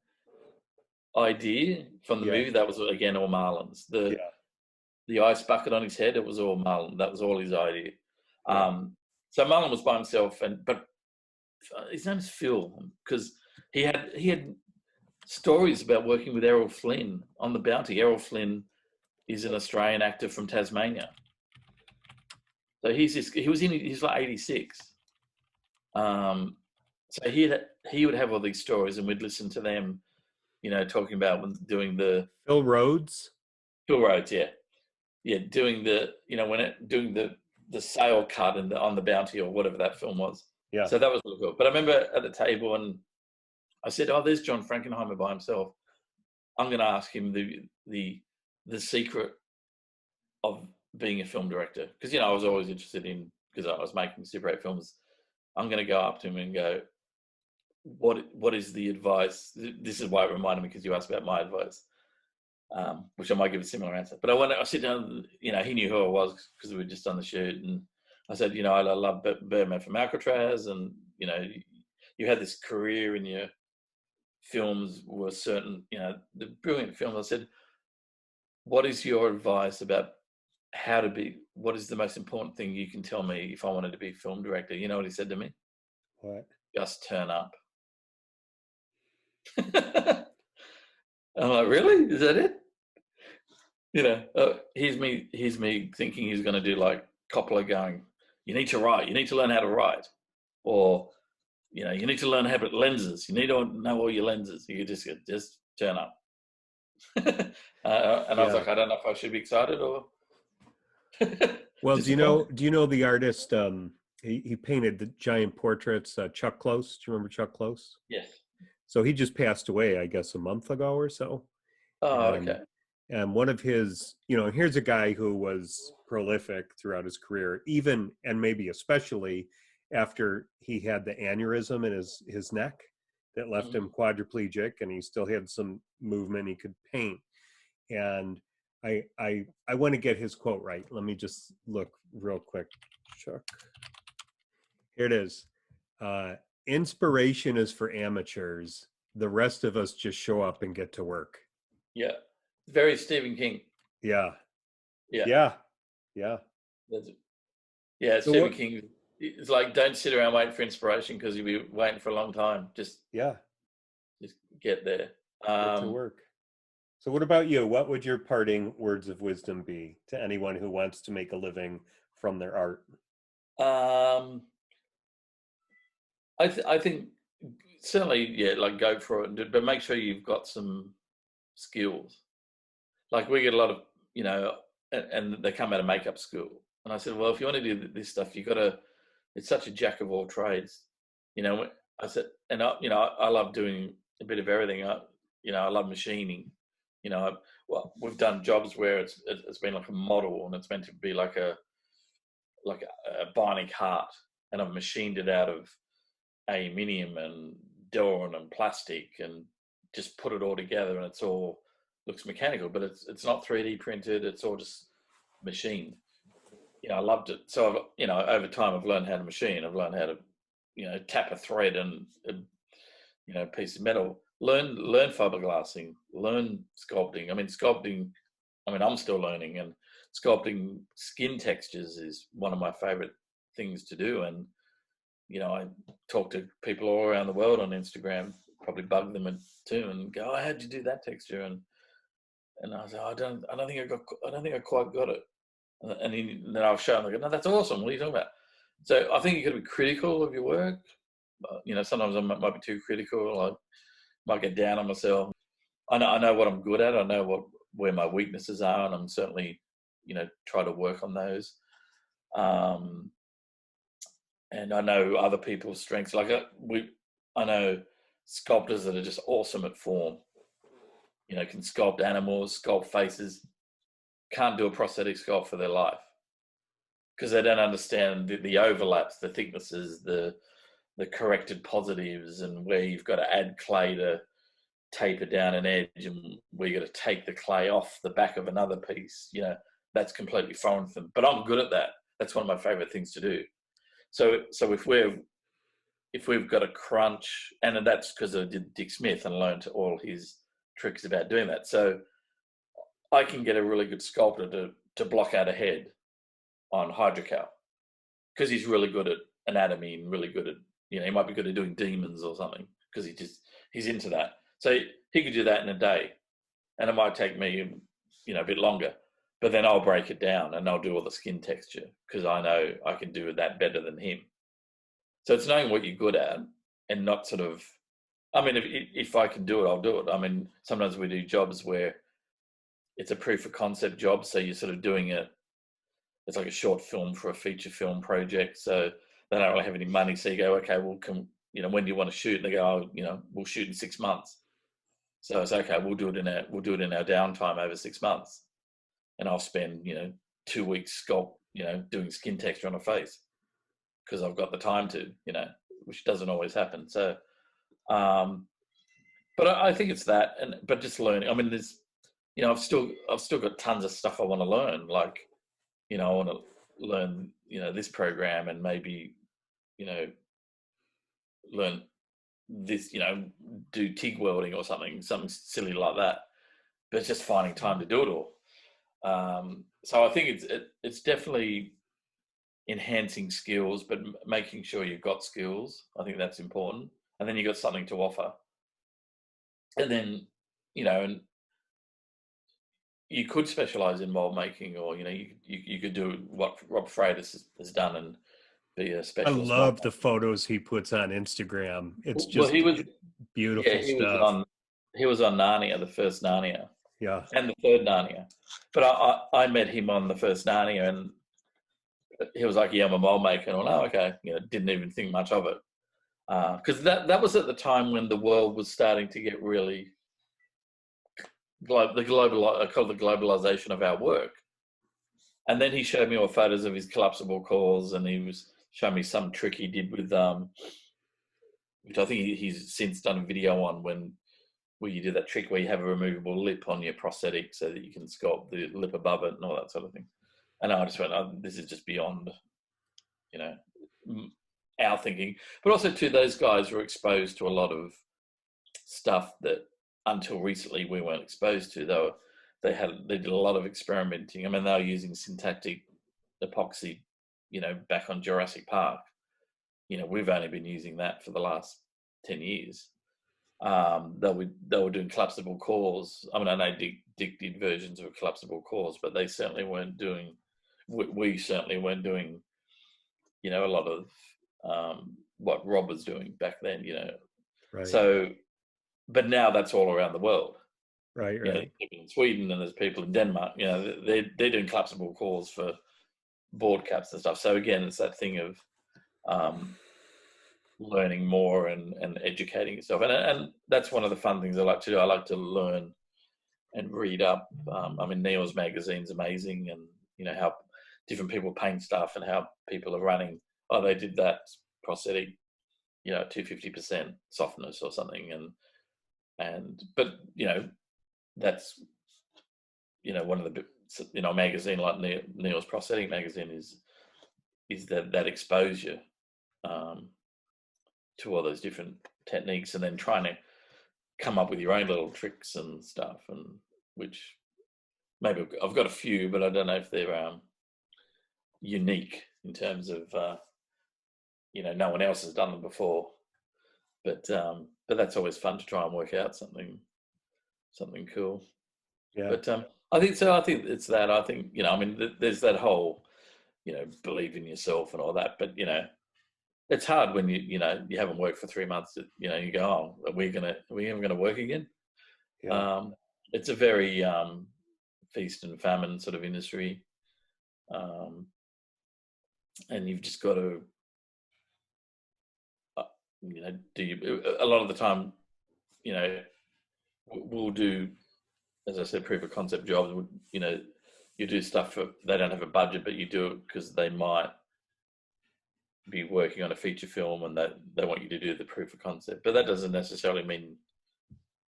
idea from the movie, that was again all Marlon's. The ice bucket on his head, it was all Marlon. That was all his idea. So Marlon was by himself, but his name's Phil because he had stories about working with Errol Flynn on The Bounty. Errol Flynn is an Australian actor from Tasmania. So he's like 86. So he would have all these stories, and we'd listen to them, talking about doing the Phil Rhodes, doing the doing the sail cut on the Bounty or whatever that film was. Yeah. So that was really cool. But I remember at the table, and I said, "Oh, there's John Frankenheimer by himself. I'm going to ask him the secret of being a film director, because I was always interested in, because I was making Super 8 films. I'm going to go up to him and go, what is the advice? This is why it reminded me, because you asked about my advice, which I might give a similar answer. But I sit down, he knew who I was because we were just on the shoot, and I said, I love Birdman from Alcatraz, and you had this career, and your films were certain, the brilliant films. I said, what is your advice about how to be? What is the most important thing you can tell me if I wanted to be a film director? You know what he said to me? What? Just turn up. I'm like, really? Is that it? Here's me thinking he's going to do like Coppola going, you need to write, you need to learn how to write, or you need to learn how to lenses. You need to know all your lenses. You just turn up. And I was like, I don't know if I should be excited or. Well, do you know the artist? He painted the giant portraits. Chuck Close. Do you remember Chuck Close? Yes. So he just passed away, I guess, a month ago or so. Oh, okay. And one of his, here's a guy who was prolific throughout his career, even and maybe especially after he had the aneurysm in his neck that left him quadriplegic, and he still had some movement. He could paint. And I want to get his quote right. Let me just look real quick. Chuck. Here it is. Inspiration is for amateurs. The rest of us just show up and get to work. Yeah. Very Stephen King. Yeah. So Stephen King. It's like, don't sit around waiting for inspiration, because you'll be waiting for a long time. Just get there. Get to work. So what about you? What would your parting words of wisdom be to anyone who wants to make a living from their art? I think certainly, like go for it, but make sure you've got some skills. Like we get a lot of, and they come out of makeup school. And I said, well, if you want to do this stuff, it's such a jack of all trades. I said, and I love doing a bit of everything. I love machining. We've done jobs where it's been like a model, and it's meant to be like a bionic heart, and I've machined it out of aluminium and Delrin and plastic, and just put it all together, and it's all looks mechanical, but it's not 3D printed. It's all just machined. I loved it. So over time I've learned how to machine. I've learned how to, tap a thread and a piece of metal. Learn fiberglassing. Learn sculpting. I mean, sculpting. I mean, I'm still learning, and sculpting skin textures is one of my favorite things to do. And I talk to people all around the world on Instagram, probably bug them too, and go, "Oh, how'd you do that texture?" And I was like, I don't think I quite got it. And then I've shown them, no, that's awesome. What are you talking about? So I think you've got to be critical of your work. Sometimes I might be too critical. I might get down on myself. I know what I'm good at. I know where my weaknesses are, and I'm certainly, try to work on those. And I know other people's strengths. Like I know sculptors that are just awesome at form. Can sculpt animals, sculpt faces. Can't do a prosthetic sculpt for their life because they don't understand the overlaps, the thicknesses, the corrected positives, and where you've got to add clay to taper down an edge, and where you got to take the clay off the back of another piece. That's completely foreign to them. But I'm good at that. That's one of my favorite things to do. So if we've got a crunch, and that's because I did Dick Smith and learned all his tricks about doing that. So I can get a really good sculptor to block out a head on hydrocal because he's really good at anatomy and really good at, he might be good at doing demons or something because he's into that. So he could do that in a day, and it might take me, a bit longer, but then I'll break it down and I'll do all the skin texture because I know I can do that better than him. So it's knowing what you're good at and not sort of, I mean, if I can do it, I'll do it. I mean, sometimes we do jobs where it's a proof of concept job. So you're sort of doing it. It's like a short film for a feature film project. So they don't really have any money. So you go, okay, well, when do you want to shoot? And they go, we'll shoot in 6 months. So it's okay. We'll do it in our downtime over 6 months. And I'll spend, 2 weeks doing skin texture on a face because I've got the time to, which doesn't always happen. So, but I think it's that, but just learning. I mean, there's, I've still got tons of stuff I want to learn. Like, I want to learn, this program and maybe, learn this, do TIG welding or something silly like that. But it's just finding time to do it all. So I think it's definitely enhancing skills, but making sure you've got skills. I think that's important. And then you've got something to offer. And then, and you could specialize in mold making, or, you could do what Rob Freitas has done and be a I specialist. love the photos he puts on Instagram. It's Well, just beautiful stuff. He was on Narnia, the first Narnia. Yeah. And the third Narnia. But I met him on the first Narnia, and he was like, yeah, I'm a mold maker. And I went, oh, okay. Didn't even think much of it. Because that was at the time when the world was starting to get really I call the globalization of our work. And then he showed me all photos of his collapsible cores, and he was showing me some trick he did with, which I think he's since done a video on, where you do that trick where you have a removable lip on your prosthetic so that you can sculpt the lip above it and all that sort of thing. And I just went, oh, this is just beyond, our thinking. But also, too, those guys were exposed to a lot of stuff that until recently we weren't exposed to. They did a lot of experimenting. I mean, they were using syntactic epoxy, back on Jurassic Park. We've only been using that for the last 10 years. They were doing collapsible cores. I mean, I know Dick did versions of collapsible cores, but they certainly weren't doing. We certainly weren't doing, a lot of what Rob was doing back then. Right. So, but now that's all around the world. Right. There's people in Sweden and there's people in Denmark. They're doing collapsible cores for board caps and stuff. So again, it's that thing of learning more and educating yourself, and that's one of the fun things I like to do. I like to learn and read up. I mean, Neil's magazine's amazing, and how different people paint stuff and how people are running. Oh, they did that prosthetic, 250% softness or something, but that's one of the magazine like Neil's Prosthetic Magazine is that exposure um, to all those different techniques, and then trying to come up with your own little tricks and stuff, and which maybe I've got a few, but I don't know if they're unique in terms of no one else has done them before. But that's always fun to try and work out something cool. Yeah. But I think so. I think it's that. I think there's that whole believe in yourself and all that. But it's hard when you haven't worked for 3 months. You go, oh, are we ever gonna work again? Yeah. It's a very feast and famine sort of industry, and you've just got to a lot of the time, we'll do, as I said, proof of concept jobs. You do stuff for, they don't have a budget, but you do it because they might be working on a feature film and that they want you to do the proof of concept. But that doesn't necessarily mean,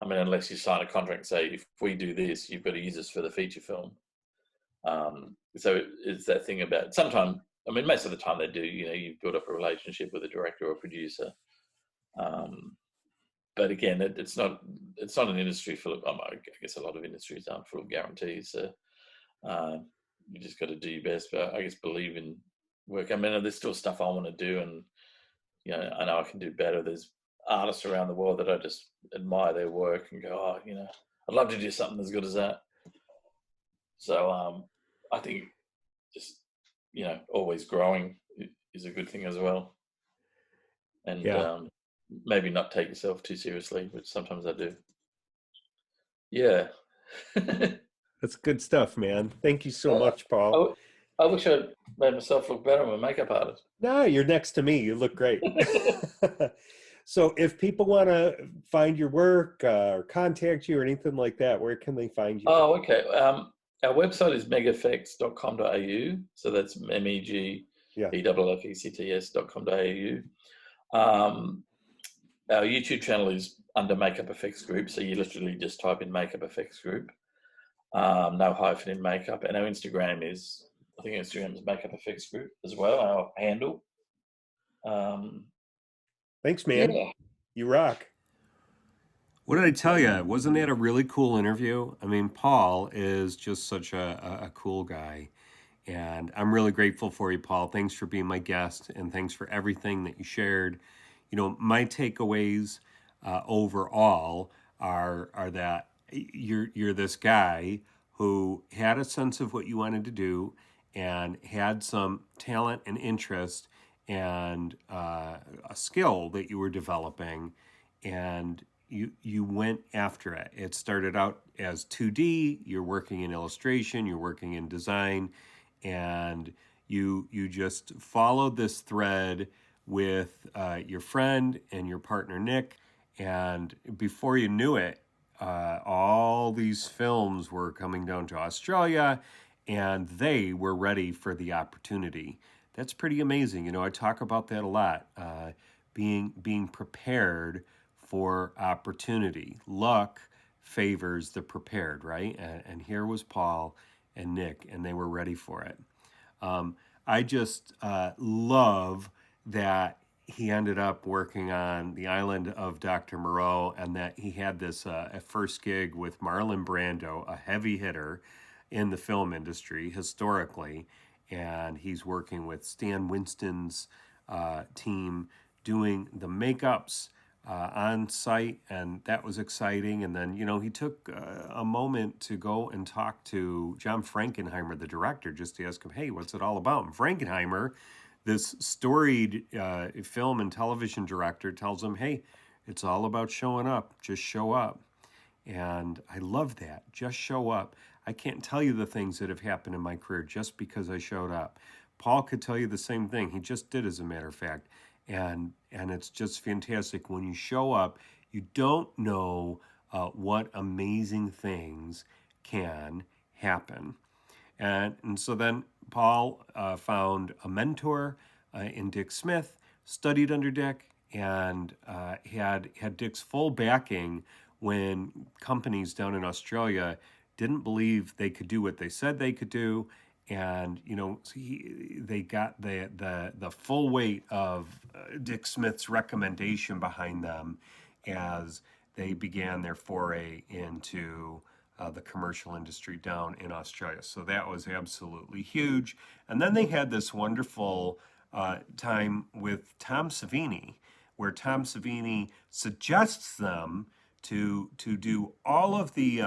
unless you sign a contract and say, if we do this, you've got to use this for the feature film. So it's that thing about sometimes, most of the time they do, you've built up a relationship with a director or a producer. But again, it's not an industry full of, I guess a lot of industries aren't full of guarantees. So you just got to do your best, but I guess believe in work. There's still stuff I want to do, and I know I can do better. There's artists around the world that I just admire their work and go, oh, I'd love to do something as good as that. So I think just always growing is a good thing as well, and maybe not take yourself too seriously, which sometimes I do. Yeah. That's good stuff, man. Thank you so much, Paul. I wish I made myself look better. I'm a makeup artist. No, you're next to me. You look great. So if people want to find your work or contact you or anything like that, where can they find you? Oh, okay. Our website is megafects.com.au. So that's MEGEFFECTS.com.au. Our YouTube channel is under Makeup Effects Group. So you literally just type in Makeup Effects Group. No hyphen in makeup. And our Instagram is, I think Instagram is Makeup Effects Group as well, our handle. Thanks, man. Yeah. You rock. What did I tell you? Wasn't that a really cool interview? Paul is just such a cool guy. And I'm really grateful for you, Paul. Thanks for being my guest, and thanks for everything that you shared. My takeaways overall are that you're this guy who had a sense of what you wanted to do and had some talent and interest and a skill that you were developing, and you went after it. It started out as 2D. You're working in illustration. You're working in design, and you just followed this thread with your friend and your partner Nick, and before you knew it, all these films were coming down to Australia, and they were ready for the opportunity. That's pretty amazing. I talk about that a lot. Being prepared for opportunity. Luck favors the prepared, right? And here was Paul and Nick, and they were ready for it. I just love that he ended up working on The Island of Dr. Moreau, and that he had this first gig with Marlon Brando, a heavy hitter in the film industry historically, and he's working with Stan Winston's team doing the makeups on site, and that was exciting. And then, he took a moment to go and talk to John Frankenheimer, the director, just to ask him, hey, what's it all about? And Frankenheimer, this storied film and television director, tells him, hey, it's all about showing up. Just show up. And I love that. Just show up. I can't tell you the things that have happened in my career just because I showed up. Paul could tell you the same thing. He just did, as a matter of fact. And it's just fantastic. When you show up, you don't know what amazing things can happen. And so then Paul found a mentor in Dick Smith, studied under Dick, and had Dick's full backing when companies down in Australia didn't believe they could do what they said they could do. And they got the full weight of Dick Smith's recommendation behind them as they began their foray into the commercial industry down in Australia. So that was absolutely huge. And then they had this wonderful time with Tom Savini, where Tom Savini suggests them to do all of the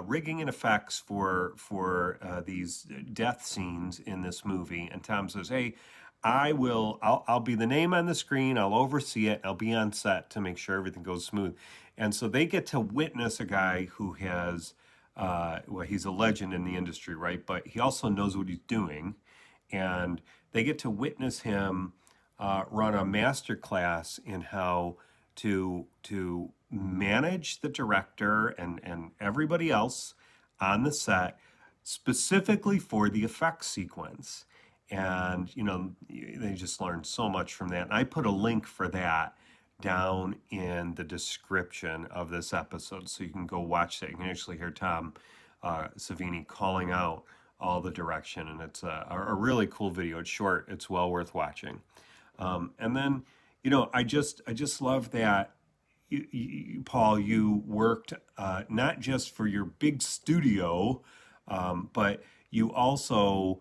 rigging and effects for these death scenes in this movie. And Tom says, "Hey, I'll be the name on the screen. I'll oversee it. I'll be on set to make sure everything goes smooth." And so they get to witness a guy who has, well, he's a legend in the industry, right? But he also knows what he's doing, and they get to witness him run a master class in how to manage the director and everybody else on the set specifically for the effects sequence. And they just learned so much from that. And I put a link for that down in the description of this episode, so you can go watch that. You can actually hear Tom Savini calling out all the direction, and it's a really cool video. It's short, it's well worth watching. And then, I just love that Paul, you worked not just for your big studio, but you also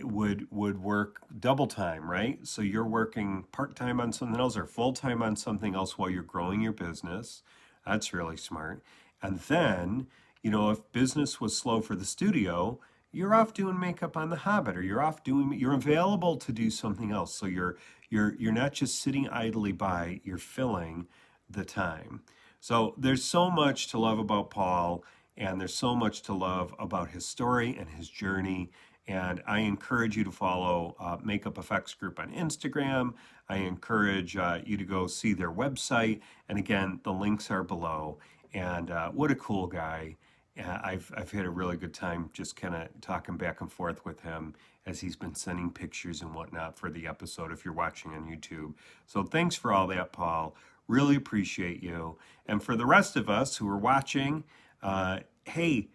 would work double time, right? So you're working part time on something else or full time on something else while you're growing your business. That's really smart. And then, if business was slow for the studio, you're off doing makeup on The Hobbit, or you're available to do something else. So you're not just sitting idly by, you're filling the time. So there's so much to love about Paul, and there's so much to love about his story and his journey. And I encourage you to follow Makeup Effects Group on Instagram. I encourage you to go see their website. And again, the links are below. And what a cool guy. I've had a really good time just kind of talking back and forth with him as he's been sending pictures and whatnot for the episode if you're watching on YouTube. So thanks for all that, Paul. Really appreciate you. And for the rest of us who are watching, hey,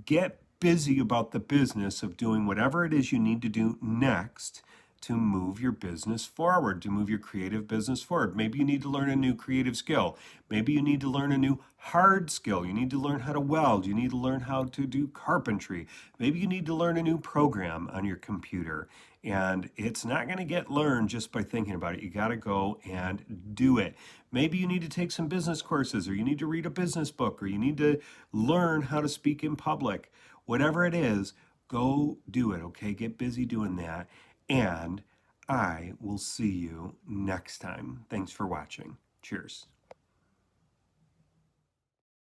get busy about the business of doing whatever it is you need to do next to move your business forward, to move your creative business forward. Maybe you need to learn a new creative skill. Maybe you need to learn a new hard skill. You need to learn how to weld. You need to learn how to do carpentry. Maybe you need to learn a new program on your computer. And it's not going to get learned just by thinking about it. You got to go and do it. Maybe you need to take some business courses, or you need to read a business book, or you need to learn how to speak in public. Whatever it is, go do it, okay? Get busy doing that. And I will see you next time. Thanks for watching. Cheers.